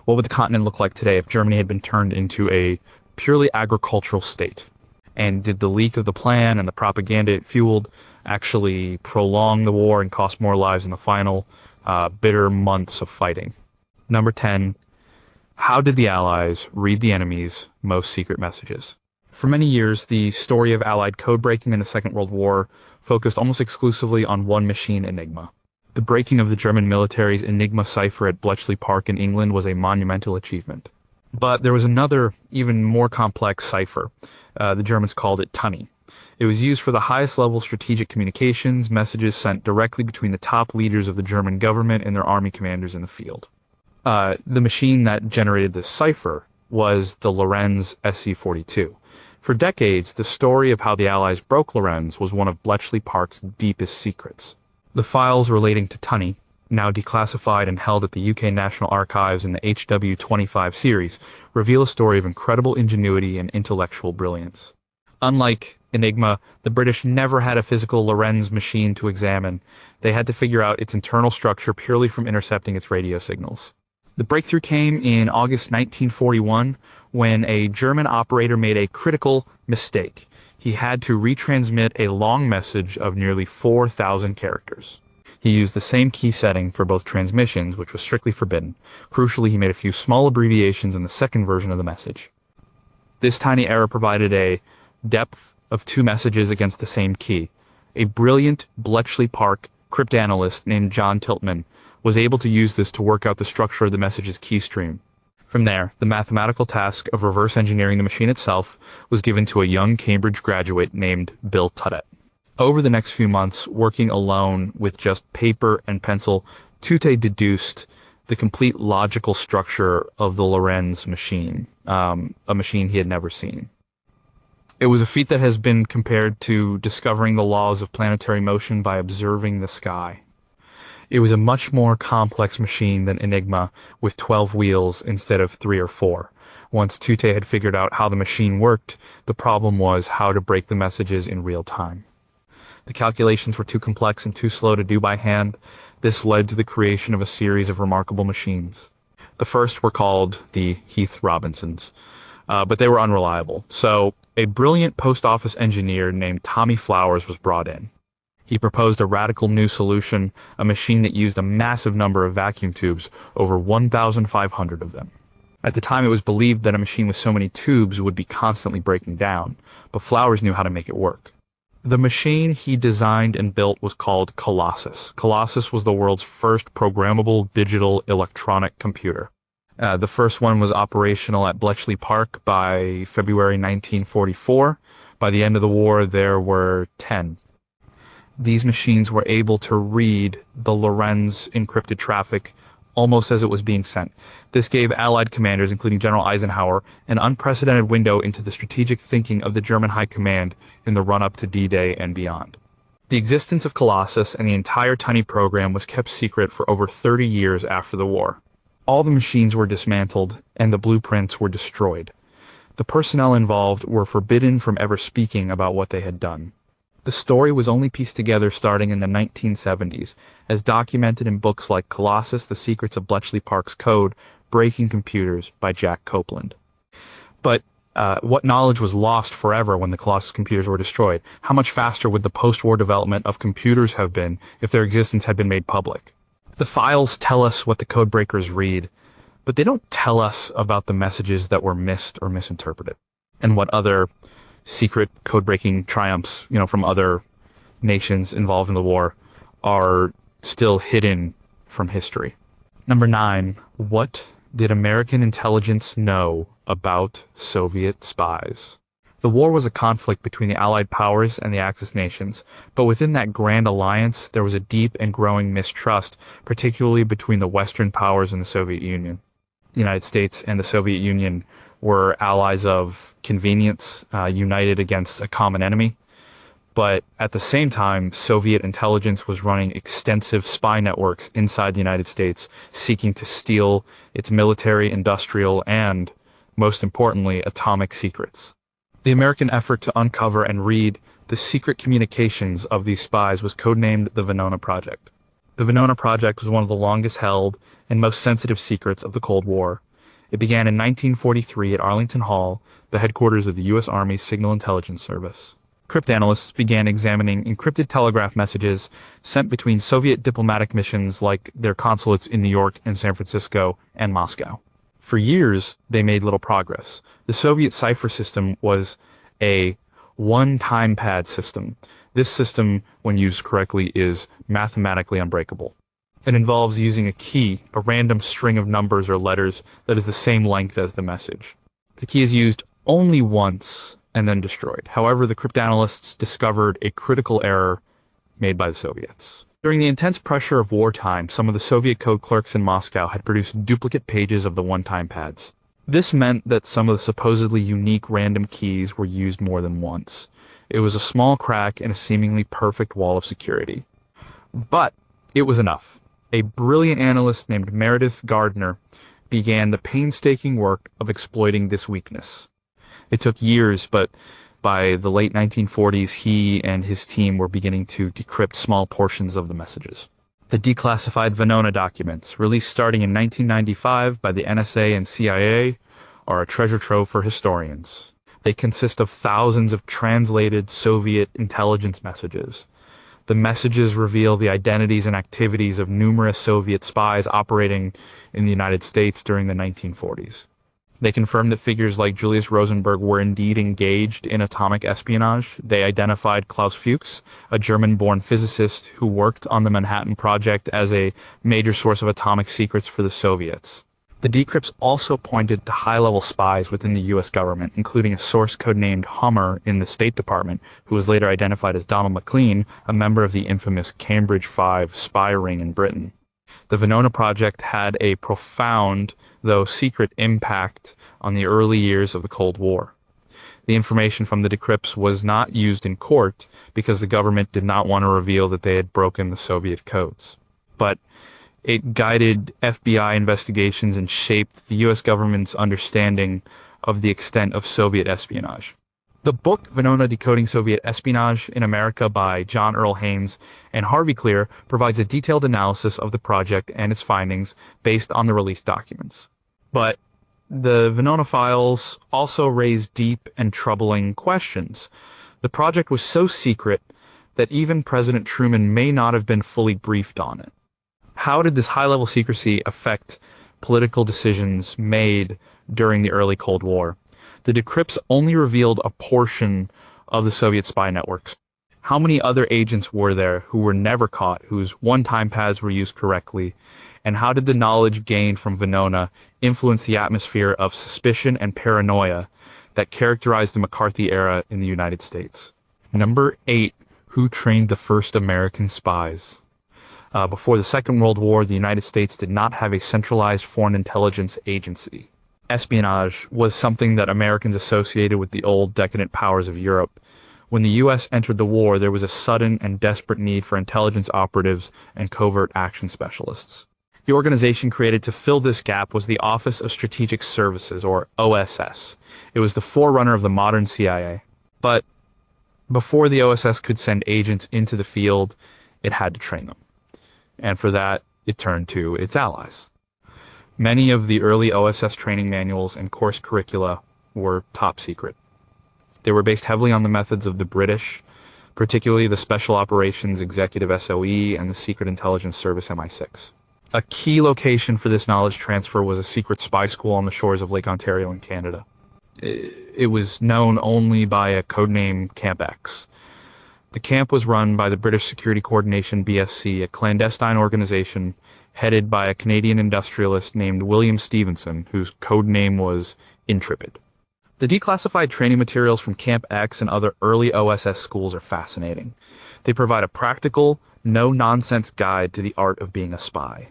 What would the continent look like today if Germany had been turned into a purely agricultural state? And did the leak of the plan and the propaganda it fueled actually prolong the war and cost more lives in the final bitter months of fighting? Number 10, how did the Allies read the enemy's most secret messages? For many years, the story of Allied code-breaking in the Second World War focused almost exclusively on one machine, Enigma. The breaking of the German military's Enigma cipher at Bletchley Park in England was a monumental achievement. But there was another, even more complex cipher. The Germans called it Tunny. It was used for the highest level strategic communications, messages sent directly between the top leaders of the German government and their army commanders in the field. The machine that generated this cipher was the Lorenz SC-42. For decades, the story of how the Allies broke Lorenz was one of Bletchley Park's deepest secrets. The files relating to Tunny, now declassified and held at the UK National Archives in the HW25 series, reveal a story of incredible ingenuity and intellectual brilliance. Unlike Enigma, the British never had a physical Lorenz machine to examine. They had to figure out its internal structure purely from intercepting its radio signals. The breakthrough came in August 1941 when a German operator made a critical mistake. He had to retransmit a long message of nearly 4,000 characters. He used the same key setting for both transmissions, which was strictly forbidden. Crucially, he made a few small abbreviations in the second version of the message. This tiny error provided a depth of 2 messages against the same key. A brilliant Bletchley Park cryptanalyst named John Tiltman was able to use this to work out the structure of the message's key stream. From there, the mathematical task of reverse engineering the machine itself was given to a young Cambridge graduate named Bill Tutte. Over the next few months, working alone with just paper and pencil, Tutte deduced the complete logical structure of the Lorentz machine, a machine he had never seen. It was a feat that has been compared to discovering the laws of planetary motion by observing the sky. It was a much more complex machine than Enigma, with 12 wheels instead of 3 or 4. Once Tutte had figured out how the machine worked, the problem was how to break the messages in real time. The calculations were too complex and too slow to do by hand. This led to the creation of a series of remarkable machines. The first were called the Heath Robinsons, but they were unreliable. So a brilliant post office engineer named Tommy Flowers was brought in. He proposed a radical new solution, a machine that used a massive number of vacuum tubes, over 1,500 of them. At the time, it was believed that a machine with so many tubes would be constantly breaking down, but Flowers knew how to make it work. The machine he designed and built was called Colossus. Colossus was the world's first programmable digital electronic computer. The first one was operational at Bletchley Park by February 1944. By the end of the war, there were 10. These machines were able to read the Lorentz encrypted traffic almost as it was being sent. This gave Allied commanders, including General Eisenhower, an unprecedented window into the strategic thinking of the German High Command in the run-up to D-Day and beyond. The existence of Colossus and the entire tiny program was kept secret for over 30 years after the war. All the machines were dismantled and the blueprints were destroyed. The personnel involved were forbidden from ever speaking about what they had done. The story was only pieced together starting in the 1970s, as documented in books like Colossus, The Secrets of Bletchley Park's Code, Breaking Computers by Jack Copeland. But what knowledge was lost forever when the Colossus computers were destroyed? How much faster would the post-war development of computers have been if their existence had been made public? The files tell us what the codebreakers read, but they don't tell us about the messages that were missed or misinterpreted, and what other secret code-breaking triumphs, from other nations involved in the war are still hidden from history. Number 9, what did American intelligence know about Soviet spies? The war was a conflict between the Allied powers and the Axis nations, but within that grand alliance, there was a deep and growing mistrust, particularly between the Western powers and the Soviet Union. The United States and the Soviet Union were allies of convenience, united against a common enemy. But at the same time, Soviet intelligence was running extensive spy networks inside the United States, seeking to steal its military, industrial, and, most importantly, atomic secrets. The American effort to uncover and read the secret communications of these spies was codenamed the Venona Project. The Venona Project was one of the longest held and most sensitive secrets of the Cold War. It began in 1943 at Arlington Hall, the headquarters of the U.S. Army's Signal Intelligence Service. Cryptanalysts began examining encrypted telegraph messages sent between Soviet diplomatic missions like their consulates in New York and San Francisco and Moscow. For years, they made little progress. The Soviet cipher system was a one-time pad system. This system, when used correctly, is mathematically unbreakable. It involves using a key, a random string of numbers or letters that is the same length as the message. The key is used only once and then destroyed. However, the cryptanalysts discovered a critical error made by the Soviets. During the intense pressure of wartime, some of the Soviet code clerks in Moscow had produced duplicate pages of the one-time pads. This meant that some of the supposedly unique random keys were used more than once. It was a small crack in a seemingly perfect wall of security. But it was enough. A brilliant analyst named Meredith Gardner began the painstaking work of exploiting this weakness. It took years, but by the late 1940s, he and his team were beginning to decrypt small portions of the messages. The declassified Venona documents, released starting in 1995 by the NSA and CIA, are a treasure trove for historians. They consist of thousands of translated Soviet intelligence messages. The messages reveal the identities and activities of numerous Soviet spies operating in the United States during the 1940s. They confirmed that figures like Julius Rosenberg were indeed engaged in atomic espionage. They identified Klaus Fuchs, a German-born physicist who worked on the Manhattan Project, as a major source of atomic secrets for the Soviets. The decrypts also pointed to high-level spies within the U.S. government, including a source codenamed Hummer in the State Department, who was later identified as Donald McLean, a member of the infamous Cambridge 5 spy ring in Britain. The Venona Project had a profound, though secret, impact on the early years of the Cold War. The information from the decrypts was not used in court because the government did not want to reveal that they had broken the Soviet codes. But it guided FBI investigations and shaped the U.S. government's understanding of the extent of Soviet espionage. The book Venona Decoding Soviet Espionage in America by John Earl Haynes and Harvey Clear provides a detailed analysis of the project and its findings based on the released documents. But the Venona files also raise deep and troubling questions. The project was so secret that even President Truman may not have been fully briefed on it. How did this high-level secrecy affect political decisions made during the early Cold War? The decrypts only revealed a portion of the Soviet spy networks. How many other agents were there who were never caught, whose one-time pads were used correctly? And how did the knowledge gained from Venona influence the atmosphere of suspicion and paranoia that characterized the McCarthy era in the United States? Number 8. Who trained the first American spies? Before the Second World War, the United States did not have a centralized foreign intelligence agency. Espionage was something that Americans associated with the old decadent powers of Europe. When the U.S. entered the war, there was a sudden and desperate need for intelligence operatives and covert action specialists. The organization created to fill this gap was the Office of Strategic Services, or OSS. It was the forerunner of the modern CIA. But before the OSS could send agents into the field, it had to train them. And for that, it turned to its allies. Many of the early OSS training manuals and course curricula were top secret. They were based heavily on the methods of the British, particularly the Special Operations Executive SOE and the Secret Intelligence Service MI6. A key location for this knowledge transfer was a secret spy school on the shores of Lake Ontario in Canada. It was known only by a codename Camp X. The camp was run by the British Security Coordination BSC, a clandestine organization headed by a Canadian industrialist named William Stevenson, whose code name was Intrepid. The declassified training materials from Camp X and other early OSS schools are fascinating. They provide a practical, no-nonsense guide to the art of being a spy.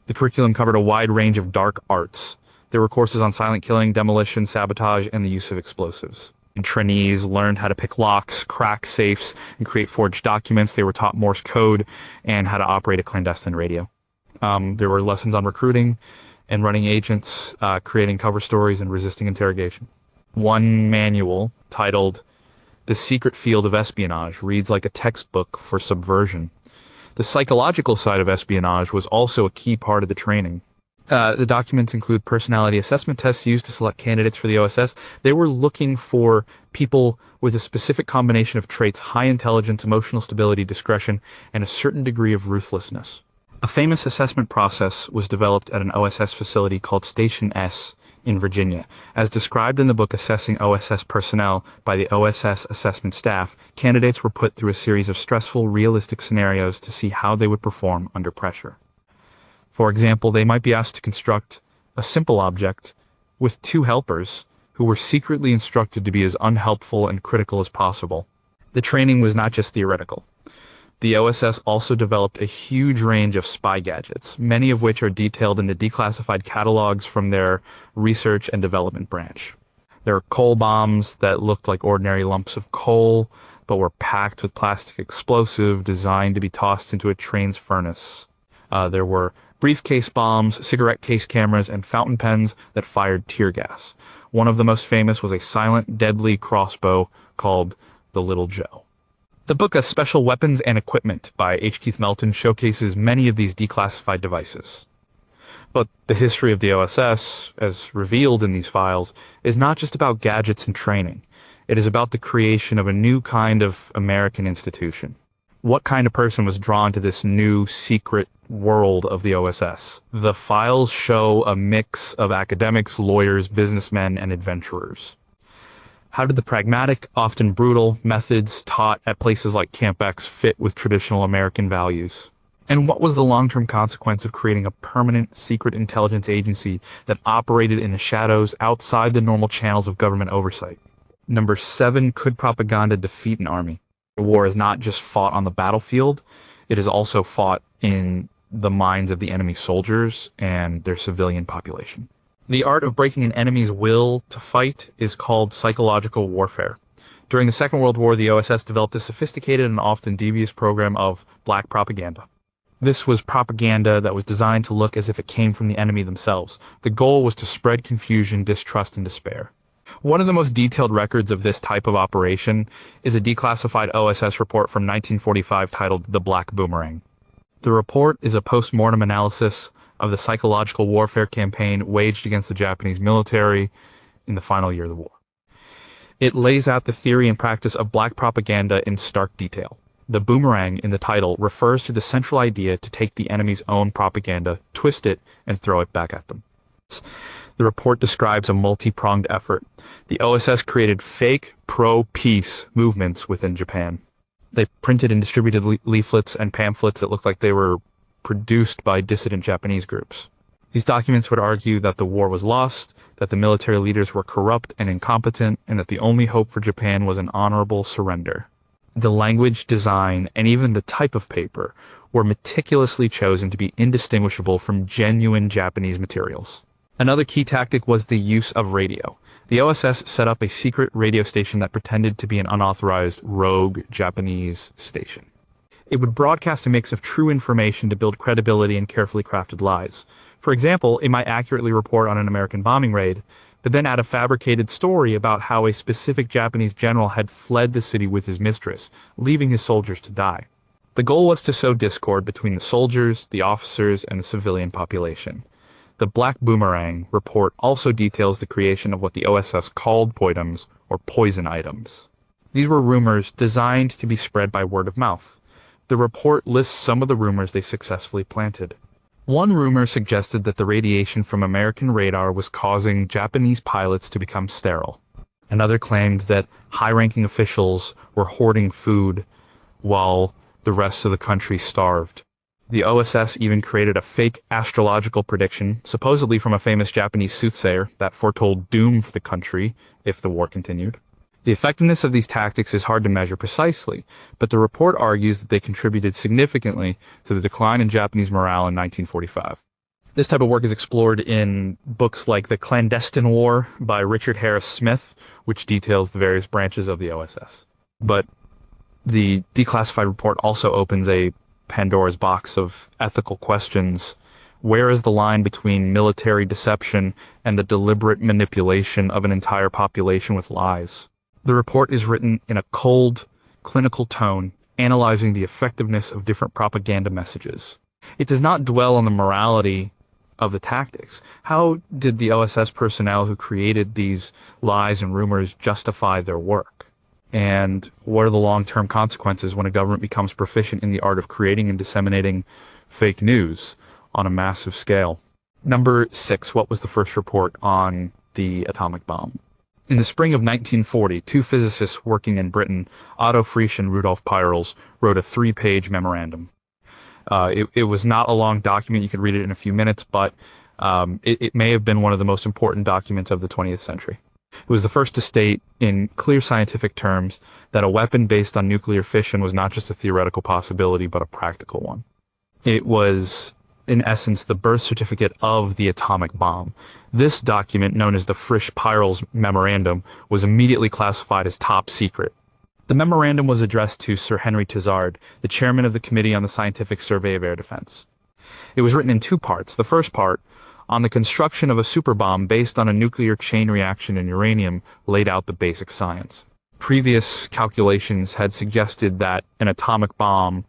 The curriculum covered a wide range of dark arts. There were courses on silent killing, demolition, sabotage, and the use of explosives. And trainees learned how to pick locks, crack safes, and create forged documents. They were taught Morse code and how to operate a clandestine radio. There were lessons on recruiting and running agents, creating cover stories, and resisting interrogation. One manual, titled The Secret Field of Espionage, reads like a textbook for subversion. The psychological side of espionage was also a key part of the training. The documents include personality assessment tests used to select candidates for the OSS. They were looking for people with a specific combination of traits: high intelligence, emotional stability, discretion, and a certain degree of ruthlessness. A famous assessment process was developed at an OSS facility called Station S in Virginia. As described in the book Assessing OSS Personnel by the OSS assessment staff, candidates were put through a series of stressful, realistic scenarios to see how they would perform under pressure. For example, they might be asked to construct a simple object with two helpers who were secretly instructed to be as unhelpful and critical as possible. The training was not just theoretical. The OSS also developed a huge range of spy gadgets, many of which are detailed in the declassified catalogs from their research and development branch. There were coal bombs that looked like ordinary lumps of coal, but were packed with plastic explosive designed to be tossed into a train's furnace. There were briefcase bombs, cigarette case cameras, and fountain pens that fired tear gas. One of the most famous was a silent, deadly crossbow called the Little Joe. The book A Special Weapons and Equipment by H. Keith Melton showcases many of these declassified devices. But the history of the OSS, as revealed in these files, is not just about gadgets and training. It is about the creation of a new kind of American institution. What kind of person was drawn to this new secret world of the OSS? The files show a mix of academics, lawyers, businessmen, and adventurers. How did the pragmatic, often brutal, methods taught at places like Camp X fit with traditional American values? And what was the long-term consequence of creating a permanent secret intelligence agency that operated in the shadows outside the normal channels of government oversight? Number 7, could propaganda defeat an army? The war is not just fought on the battlefield, it is also fought in the minds of the enemy soldiers and their civilian population. The art of breaking an enemy's will to fight is called psychological warfare. During the Second World War, the OSS developed a sophisticated and often devious program of black propaganda. This was propaganda that was designed to look as if it came from the enemy themselves. The goal was to spread confusion, distrust, and despair. One of the most detailed records of this type of operation is a declassified OSS report from 1945 titled The Black Boomerang. The report is a post-mortem analysis of the psychological warfare campaign waged against the Japanese military in the final year of the war. It lays out the theory and practice of black propaganda in stark detail. The boomerang in the title refers to the central idea to take the enemy's own propaganda, twist it, and throw it back at them. The report describes a multi-pronged effort. The OSS created fake pro-peace movements within Japan. They printed and distributed leaflets and pamphlets that looked like they were produced by dissident Japanese groups. These documents would argue that the war was lost, that the military leaders were corrupt and incompetent, and that the only hope for Japan was an honorable surrender. The language, design, and even the type of paper were meticulously chosen to be indistinguishable from genuine Japanese materials. Another key tactic was the use of radio. The OSS set up a secret radio station that pretended to be an unauthorized rogue Japanese station. It would broadcast a mix of true information to build credibility and carefully crafted lies. For example, it might accurately report on an American bombing raid, but then add a fabricated story about how a specific Japanese general had fled the city with his mistress, leaving his soldiers to die. The goal was to sow discord between the soldiers, the officers, and the civilian population. The Black Boomerang report also details the creation of what the OSS called poitums, or poison items. These were rumors designed to be spread by word of mouth. The report lists some of the rumors they successfully planted. One rumor suggested that the radiation from American radar was causing Japanese pilots to become sterile. Another claimed that high-ranking officials were hoarding food while the rest of the country starved. The OSS even created a fake astrological prediction, supposedly from a famous Japanese soothsayer, that foretold doom for the country if the war continued. The effectiveness of these tactics is hard to measure precisely, but the report argues that they contributed significantly to the decline in Japanese morale in 1945. This type of work is explored in books like The Clandestine War by Richard Harris Smith, which details the various branches of the OSS. But the declassified report also opens a Pandora's box of ethical questions. Where is the line between military deception and the deliberate manipulation of an entire population with lies? The report is written in a cold, clinical tone, analyzing the effectiveness of different propaganda messages. It does not dwell on the morality of the tactics. How did the OSS personnel who created these lies and rumors justify their work? And what are the long-term consequences when a government becomes proficient in the art of creating and disseminating fake news on a massive scale? Number 6, what was the first report on the atomic bomb? In the spring of 1940, two physicists working in Britain, Otto Frisch and Rudolf Peierls, wrote a 3-page memorandum. It was not a long document. You could read it in a few minutes, but it may have been one of the most important documents of the 20th century. It was the first to state in clear scientific terms that a weapon based on nuclear fission was not just a theoretical possibility, but a practical one. It was, in essence, the birth certificate of the atomic bomb. This document, known as the Frisch-Peierls Memorandum, was immediately classified as top secret. The memorandum was addressed to Sir Henry Tizard, the chairman of the Committee on the Scientific Survey of Air Defense. It was written in 2 parts. The first part, on the construction of a superbomb based on a nuclear chain reaction in uranium, laid out the basic science. Previous calculations had suggested that an atomic bomb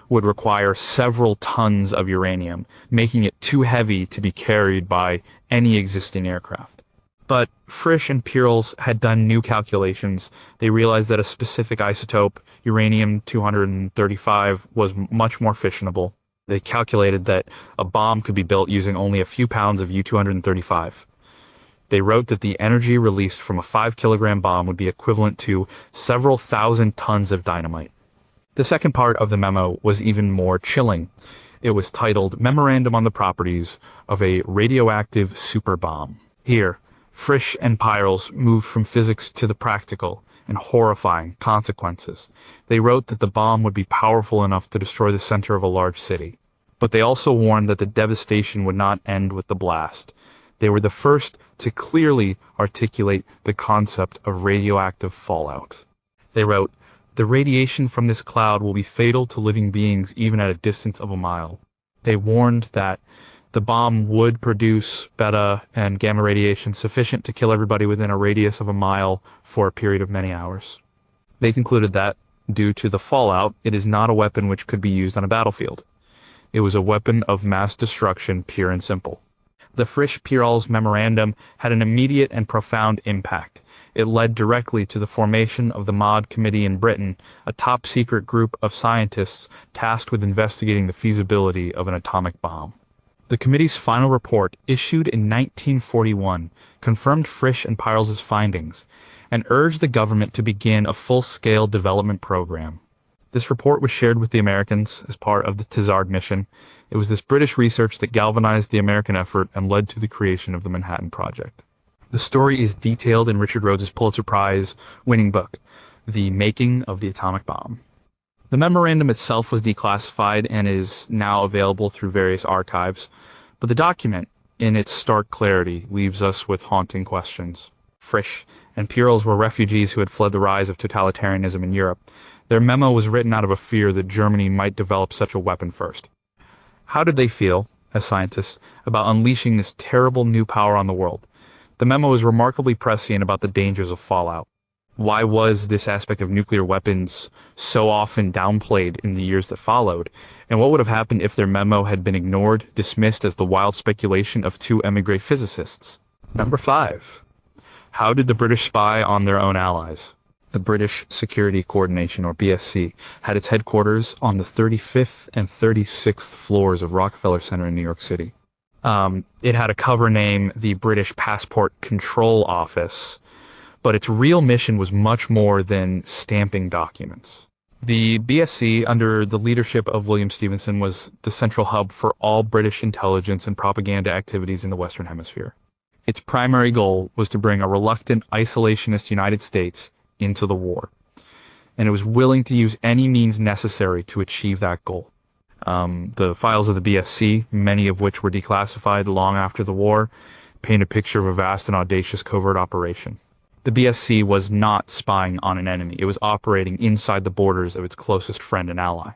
would require several tons of uranium, making it too heavy to be carried by any existing aircraft. But Frisch and Peierls had done new calculations. They realized that a specific isotope, uranium-235, was much more fissionable. They calculated that a bomb could be built using only a few pounds of U-235. They wrote that the energy released from a 5-kilogram bomb would be equivalent to several thousand tons of dynamite. The second part of the memo was even more chilling. It was titled Memorandum on the Properties of a Radioactive Super Bomb. Here, Frisch and Peierls moved from physics to the practical and horrifying consequences. They wrote that the bomb would be powerful enough to destroy the center of a large city. But they also warned that the devastation would not end with the blast. They were the first to clearly articulate the concept of radioactive fallout. They wrote, "The radiation from this cloud will be fatal to living beings even at a distance of a mile." They warned that the bomb would produce beta and gamma radiation sufficient to kill everybody within a radius of a mile for a period of many hours. They concluded that, due to the fallout, it is not a weapon which could be used on a battlefield. It was a weapon of mass destruction, pure and simple. The Frisch-Peierls memorandum had an immediate and profound impact. It led directly to the formation of the Maud Committee in Britain, a top-secret group of scientists tasked with investigating the feasibility of an atomic bomb. The committee's final report, issued in 1941, confirmed Frisch and Peierls' findings and urged the government to begin a full-scale development program. This report was shared with the Americans as part of the Tizard mission. It was this British research that galvanized the American effort and led to the creation of the Manhattan Project. The story is detailed in Richard Rhodes's Pulitzer Prize-winning book, The Making of the Atomic Bomb. The memorandum itself was declassified and is now available through various archives, but the document, in its stark clarity, leaves us with haunting questions. Frisch and Peierls were refugees who had fled the rise of totalitarianism in Europe. Their memo was written out of a fear that Germany might develop such a weapon first. How did they feel, as scientists, about unleashing this terrible new power on the world? The memo is remarkably prescient about the dangers of fallout. Why was this aspect of nuclear weapons so often downplayed in the years that followed? And what would have happened if their memo had been ignored, dismissed as the wild speculation of two emigre physicists? Number 5. How did the British spy on their own allies? The British Security Coordination, or BSC, had its headquarters on the 35th and 36th floors of Rockefeller Center in New York City. It had a cover name, the British Passport Control Office, but its real mission was much more than stamping documents. The BSC, under the leadership of William Stevenson, was the central hub for all British intelligence and propaganda activities in the Western Hemisphere. Its primary goal was to bring a reluctant, isolationist United States into the war, and it was willing to use any means necessary to achieve that goal. The files of the BSC, many of which were declassified long after the war, paint a picture of a vast and audacious covert operation. The BSC was not spying on an enemy. It was operating inside the borders of its closest friend and ally.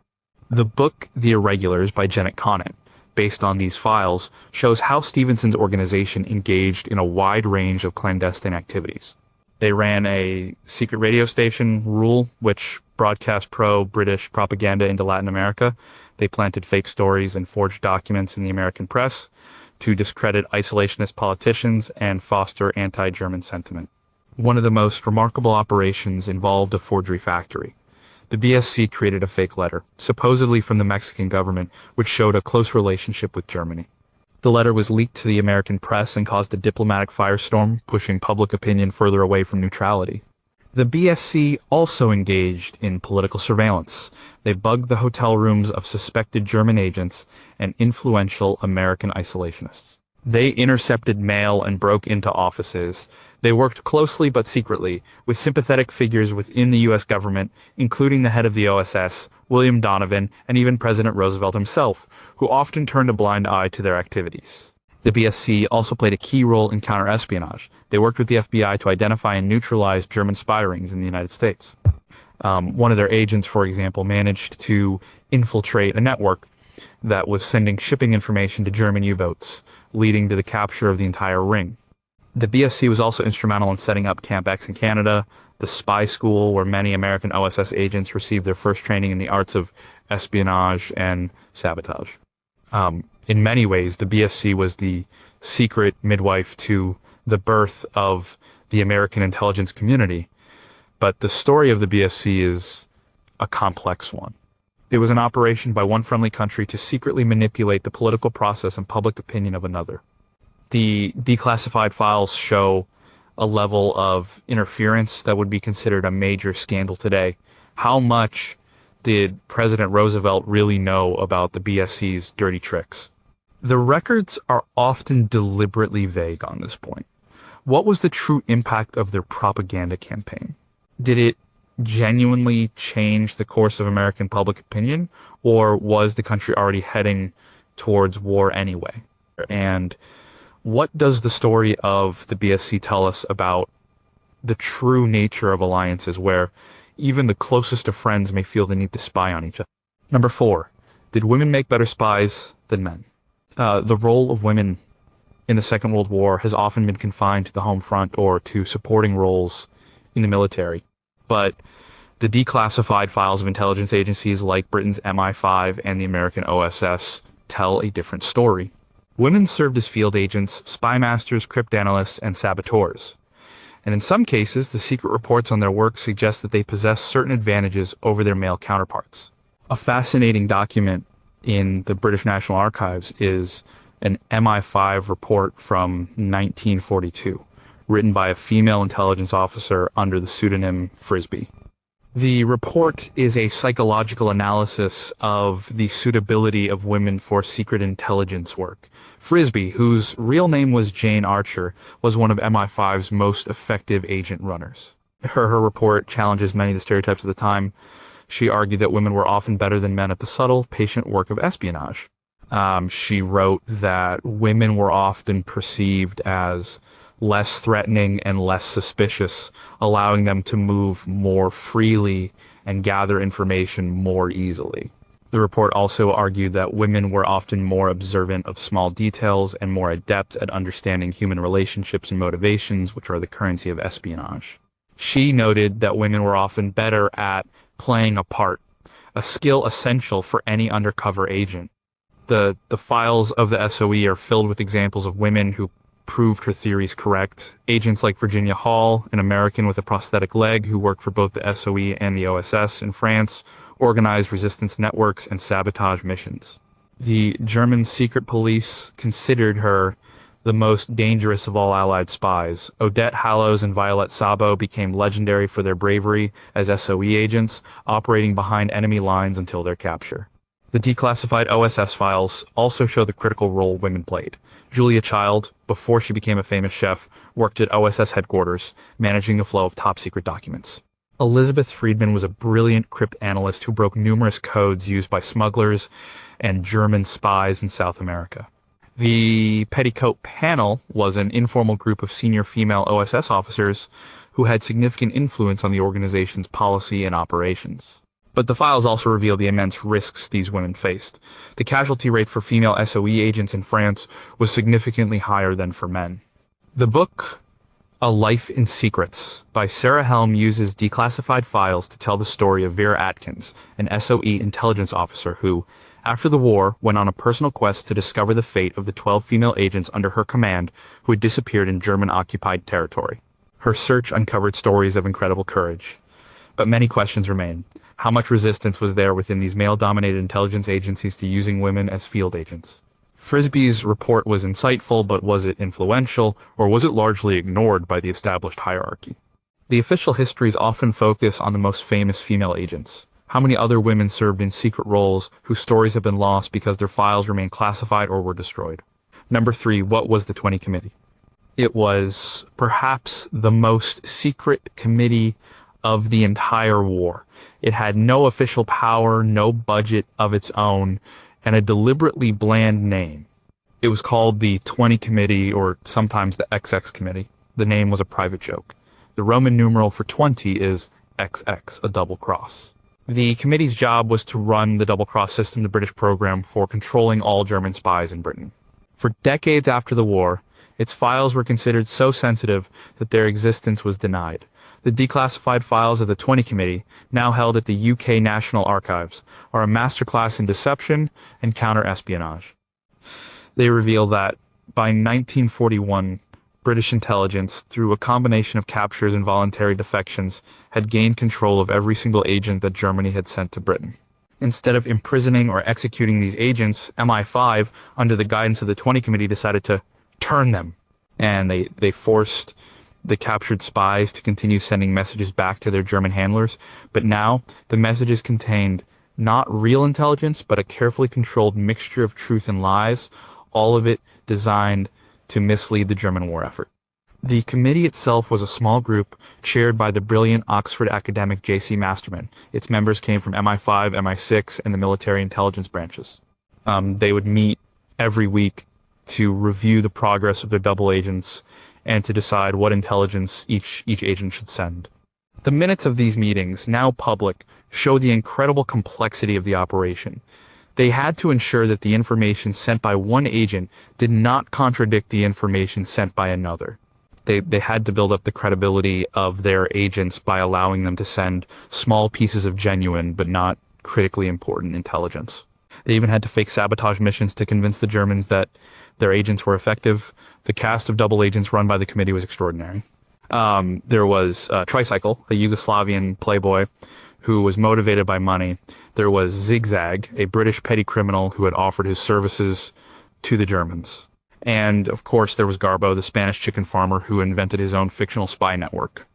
The book The Irregulars by Janet Conant, based on these files, shows how Stevenson's organization engaged in a wide range of clandestine activities. They ran a secret radio station, Rule, which broadcast pro-British propaganda into Latin America. They planted fake stories and forged documents in the American press to discredit isolationist politicians and foster anti-German sentiment. One of the most remarkable operations involved a forgery factory. The BSC created a fake letter, supposedly from the Mexican government, which showed a close relationship with Germany. The letter was leaked to the American press and caused a diplomatic firestorm, pushing public opinion further away from neutrality. The BSC also engaged in political surveillance. They bugged the hotel rooms of suspected German agents and influential American isolationists. They intercepted mail and broke into offices. They worked closely but secretly with sympathetic figures within the U.S. government, including the head of the OSS, William Donovan, and even President Roosevelt himself, who often turned a blind eye to their activities. The BSC also played a key role in counterespionage. They worked with the FBI to identify and neutralize German spy rings in the United States. One of their agents, for example, managed to infiltrate a network that was sending shipping information to German U-boats, leading to the capture of the entire ring. The BSC was also instrumental in setting up Camp X in Canada, the spy school where many American OSS agents received their first training in the arts of espionage and sabotage. In many ways, the BSC was the secret midwife to the birth of the American intelligence community. But the story of the BSC is a complex one. It was an operation by one friendly country to secretly manipulate the political process and public opinion of another. The declassified files show a level of interference that would be considered a major scandal today. How much did President Roosevelt really know about the BSC's dirty tricks? The records are often deliberately vague on this point. What was the true impact of their propaganda campaign? Did it genuinely change the course of American public opinion, or was the country already heading towards war anyway? And what does the story of the BSC tell us about the true nature of alliances where even the closest of friends may feel the need to spy on each other? Number 4, did women make better spies than men? The role of women in the Second World War has often been confined to the home front or to supporting roles in the military. But the declassified files of intelligence agencies like Britain's MI5 and the American OSS tell a different story. Women served as field agents, spy masters, cryptanalysts, and saboteurs. And in some cases, the secret reports on their work suggest that they possess certain advantages over their male counterparts. A fascinating document in the British National Archives is an MI5 report from 1942. Written by a female intelligence officer under the pseudonym Frisbee. The report is a psychological analysis of the suitability of women for secret intelligence work. Frisbee, whose real name was Jane Archer, was one of MI5's most effective agent runners. Her report challenges many of the stereotypes of the time. She argued that women were often better than men at the subtle, patient work of espionage. She wrote that women were often perceived as less threatening and less suspicious, allowing them to move more freely and gather information more easily. The report also argued that women were often more observant of small details and more adept at understanding human relationships and motivations, which are the currency of espionage. She noted that women were often better at playing a part, a skill essential for any undercover agent. The files of the SOE are filled with examples of women who proved her theories correct. Agents like Virginia Hall, an American with a prosthetic leg who worked for both the SOE and the OSS in France, organized resistance networks and sabotage missions. The German secret police considered her the most dangerous of all Allied spies. Odette Hallows and Violet Sabo became legendary for their bravery as SOE agents, operating behind enemy lines until their capture. The declassified OSS files also show the critical role women played. Julia Child, before she became a famous chef, worked at OSS headquarters, managing the flow of top-secret documents. Elizabeth Friedman was a brilliant cryptanalyst who broke numerous codes used by smugglers and German spies in South America. The Petticoat Panel was an informal group of senior female OSS officers who had significant influence on the organization's policy and operations. But the files also reveal the immense risks these women faced. The casualty rate for female SOE agents in France was significantly higher than for men. The book, A Life in Secrets, by Sarah Helm uses declassified files to tell the story of Vera Atkins, an SOE intelligence officer who, after the war, went on a personal quest to discover the fate of the 12 female agents under her command who had disappeared in German-occupied territory. Her search uncovered stories of incredible courage. But many questions remain. How much resistance was there within these male-dominated intelligence agencies to using women as field agents? Frisbee's report was insightful, but was it influential, or was it largely ignored by the established hierarchy? The official histories often focus on the most famous female agents. How many other women served in secret roles whose stories have been lost because their files remained classified or were destroyed? Number 3, what was the 20 Committee? It was perhaps the most secret committee of the entire war. It had no official power, no budget of its own, and a deliberately bland name. It was called the 20 Committee, or sometimes the XX Committee. The name was a private joke. The Roman numeral for 20 is XX, a double cross. The committee's job was to run the double cross system, the British program for controlling all German spies in Britain. For decades after the war, Its files were considered so sensitive that their existence was denied. The declassified files of the 20 Committee, now held at the UK National Archives, are a masterclass in deception and counter-espionage. They reveal that by 1941, British intelligence, through a combination of captures and voluntary defections, had gained control of every single agent that Germany had sent to Britain. Instead of imprisoning or executing these agents, MI5, under the guidance of the 20 Committee, decided to turn them. And they forced the captured spies to continue sending messages back to their German handlers. But now, the messages contained not real intelligence, but a carefully controlled mixture of truth and lies, all of it designed to mislead the German war effort. The committee itself was a small group chaired by the brilliant Oxford academic J.C. Masterman. Its members came from MI5, MI6, and the military intelligence branches. They would meet every week to review the progress of their double agents and to decide what intelligence each agent should send. The minutes of these meetings, now public, show the incredible complexity of the operation. They had to ensure that the information sent by one agent did not contradict the information sent by another. They had to build up the credibility of their agents by allowing them to send small pieces of genuine but not critically important intelligence. They even had to fake sabotage missions to convince the Germans that their agents were effective. The cast of double agents run by the committee was extraordinary. There was Tricycle, a Yugoslavian playboy who was motivated by money. There was Zigzag, a British petty criminal who had offered his services to the Germans. And, of course, there was Garbo, the Spanish chicken farmer who invented his own fictional spy network.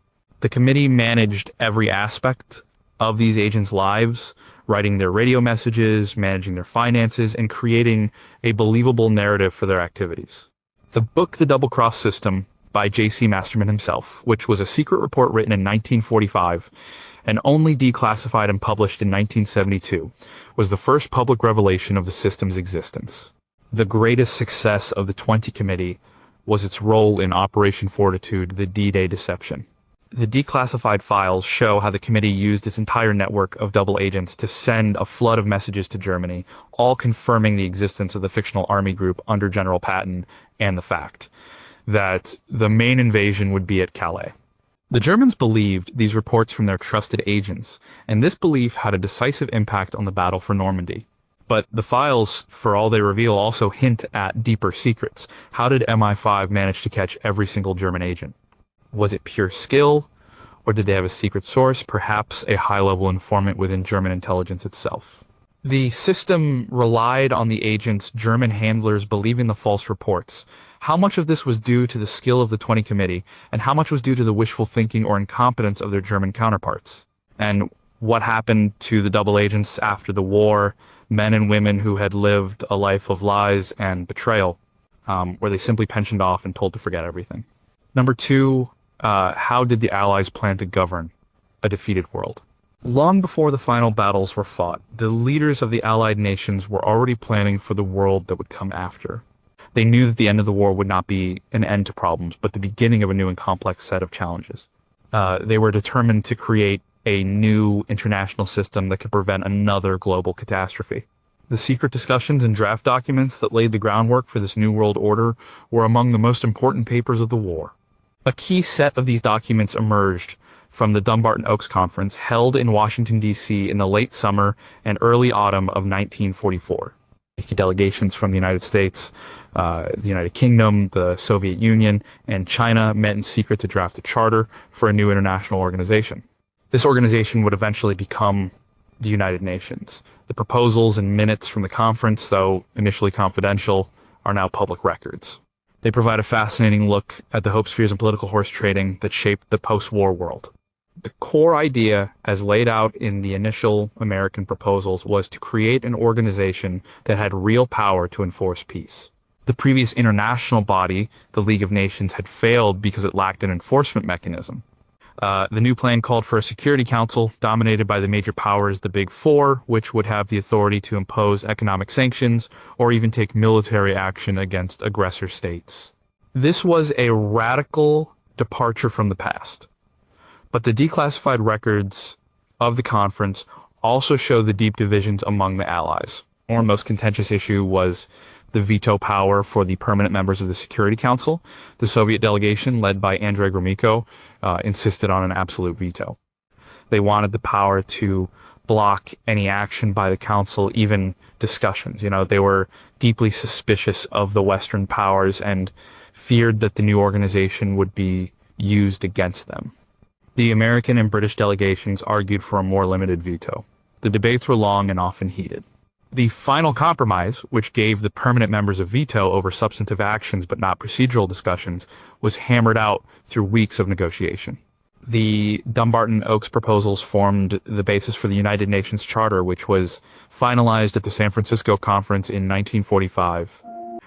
The committee managed every aspect of these agents' lives, writing their radio messages, managing their finances, and creating a believable narrative for their activities. The book The Double Cross System by J.C. Masterman himself, which was a secret report written in 1945 and only declassified and published in 1972, was the first public revelation of the system's existence. The greatest success of the 20 Committee was its role in Operation Fortitude, the D-Day deception. The declassified files show how the committee used its entire network of double agents to send a flood of messages to Germany, all confirming the existence of the fictional army group under General Patton and the fact that the main invasion would be at Calais. The Germans believed these reports from their trusted agents, and this belief had a decisive impact on the battle for Normandy. But the files, for all they reveal, also hint at deeper secrets. How did MI5 manage to catch every single German agent? Was it pure skill, or did they have a secret source, perhaps a high-level informant within German intelligence itself? The system relied on the agents' German handlers believing the false reports. How much of this was due to the skill of the 20 Committee, and how much was due to the wishful thinking or incompetence of their German counterparts? And what happened to the double agents after the war, men and women who had lived a life of lies and betrayal? Were they simply pensioned off and told to forget everything? Number two, how did the Allies plan to govern a defeated world? Long before the final battles were fought, the leaders of the Allied nations were already planning for the world that would come after. They knew that the end of the war would not be an end to problems, but the beginning of a new and complex set of challenges. They were determined to create a new international system that could prevent another global catastrophe. The secret discussions and draft documents that laid the groundwork for this new world order were among the most important papers of the war. A key set of these documents emerged from the Dumbarton Oaks Conference held in Washington, D.C. in the late summer and early autumn of 1944. Delegations from the United States, the United Kingdom, the Soviet Union, and China met in secret to draft a charter for a new international organization. This organization would eventually become the United Nations. The proposals and minutes from the conference, though initially confidential, are now public records. They provide a fascinating look at the hopes, fears, and political horse trading that shaped the post-war world. The core idea, as laid out in the initial American proposals, was to create an organization that had real power to enforce peace. The previous international body, the League of Nations, had failed because it lacked an enforcement mechanism. The new plan called for a Security Council dominated by the major powers, the Big Four, which would have the authority to impose economic sanctions or even take military action against aggressor states. This was a radical departure from the past. But the declassified records of the conference also show the deep divisions among the Allies. One most contentious issue was the veto power for the permanent members of the Security Council. The Soviet delegation, led by Andrei Gromyko, insisted on an absolute veto. They wanted the power to block any action by the council, even discussions. They were deeply suspicious of the Western powers and feared that the new organization would be used against them. The American and British delegations argued for a more limited veto. The debates were long and often heated. The final compromise, which gave the permanent members a veto over substantive actions but not procedural discussions, was hammered out through weeks of negotiation. The Dumbarton-Oaks proposals formed the basis for the United Nations Charter, which was finalized at the San Francisco Conference in 1945.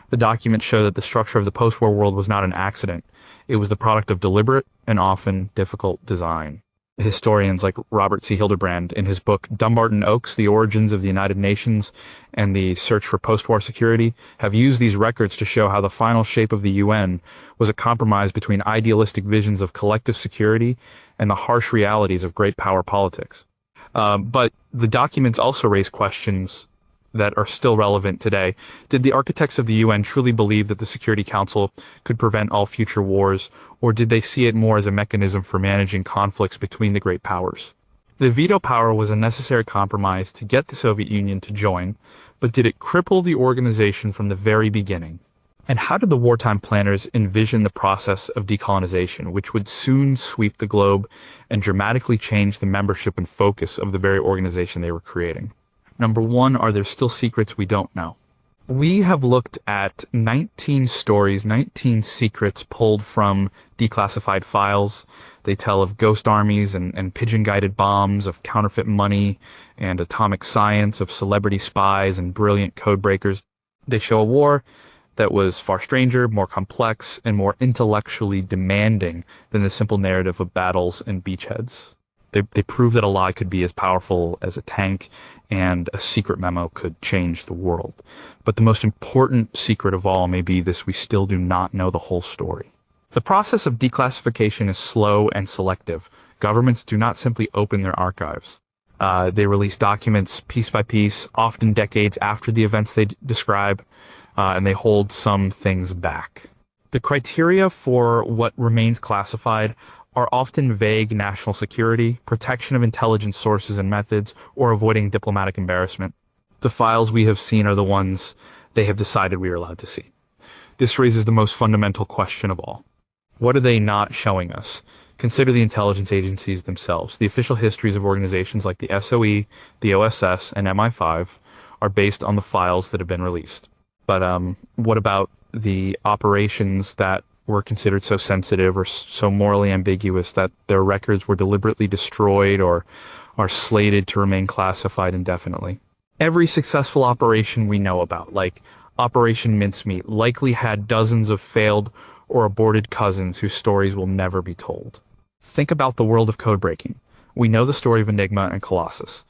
The documents show that the structure of the post-war world was not an accident. It was the product of deliberate and often difficult design. Historians like Robert C. Hildebrand, in his book Dumbarton-Oaks, The Origins of the United Nations and the Search for Post-War Security, have used these records to show how the final shape of the UN was a compromise between idealistic visions of collective security and the harsh realities of great power politics. But the documents also raise questions that are still relevant today. Did the architects of the UN truly believe that the Security Council could prevent all future wars, or did they see it more as a mechanism for managing conflicts between the great powers? The veto power was a necessary compromise to get the Soviet Union to join, but did it cripple the organization from the very beginning? And how did the wartime planners envision the process of decolonization, which would soon sweep the globe and dramatically change the membership and focus of the very organization they were creating? Number one, are there still secrets we don't know? We have looked at 19 stories, 19 secrets pulled from declassified files. They tell of ghost armies and pigeon-guided bombs, of counterfeit money and atomic science, of celebrity spies and brilliant code breakers. They show a war that was far stranger, more complex, and more intellectually demanding than the simple narrative of battles and beachheads. They prove that a lie could be as powerful as a tank, and a secret memo could change the world. But the most important secret of all may be this: we still do not know the whole story. The process of declassification is slow and selective. Governments do not simply open their archives. They release documents piece by piece, often decades after the events they describe, and they hold some things back. The criteria for what remains classified are often vague: national security, protection of intelligence sources and methods, or avoiding diplomatic embarrassment. The files we have seen are the ones they have decided we are allowed to see. This raises the most fundamental question of all. What are they not showing us? Consider the intelligence agencies themselves. The official histories of organizations like the SOE, the OSS, and MI5 are based on the files that have been released. But what about the operations that were considered so sensitive or so morally ambiguous that their records were deliberately destroyed or are slated to remain classified indefinitely? Every successful operation we know about, like Operation Mincemeat, likely had dozens of failed or aborted cousins whose stories will never be told. Think about the world of code breaking. We know the story of Enigma and Colossus,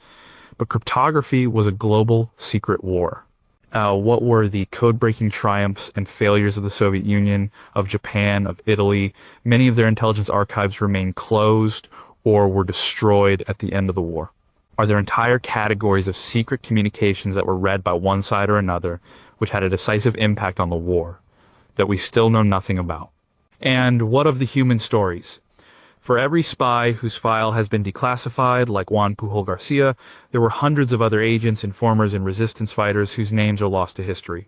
but cryptography was a global secret war. What were the code-breaking triumphs and failures of the Soviet Union, of Japan, of Italy? Many of their intelligence archives remain closed or were destroyed at the end of the war. Are there entire categories of secret communications that were read by one side or another, which had a decisive impact on the war, that we still know nothing about? And what of the human stories? For every spy whose file has been declassified, like Juan Pujol Garcia, there were hundreds of other agents, informers, and resistance fighters whose names are lost to history.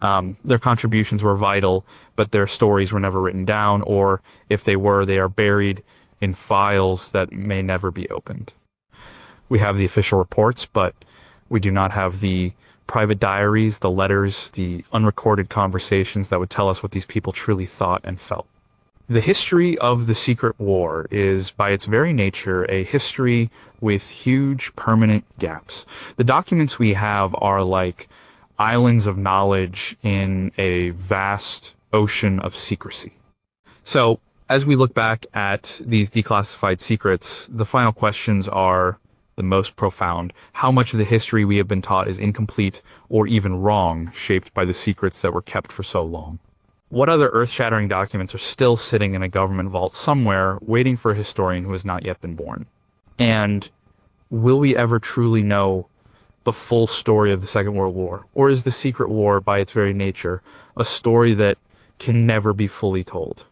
Their contributions were vital, but their stories were never written down, or if they were, they are buried in files that may never be opened. We have the official reports, but we do not have the private diaries, the letters, the unrecorded conversations that would tell us what these people truly thought and felt. The history of the secret war is, by its very nature, a history with huge permanent gaps. The documents we have are like islands of knowledge in a vast ocean of secrecy. So, as we look back at these declassified secrets, the final questions are the most profound. How much of the history we have been taught is incomplete or even wrong, shaped by the secrets that were kept for so long? What other earth-shattering documents are still sitting in a government vault somewhere, waiting for a historian who has not yet been born? And will we ever truly know the full story of the Second World War? Or is the Secret War, by its very nature, a story that can never be fully told?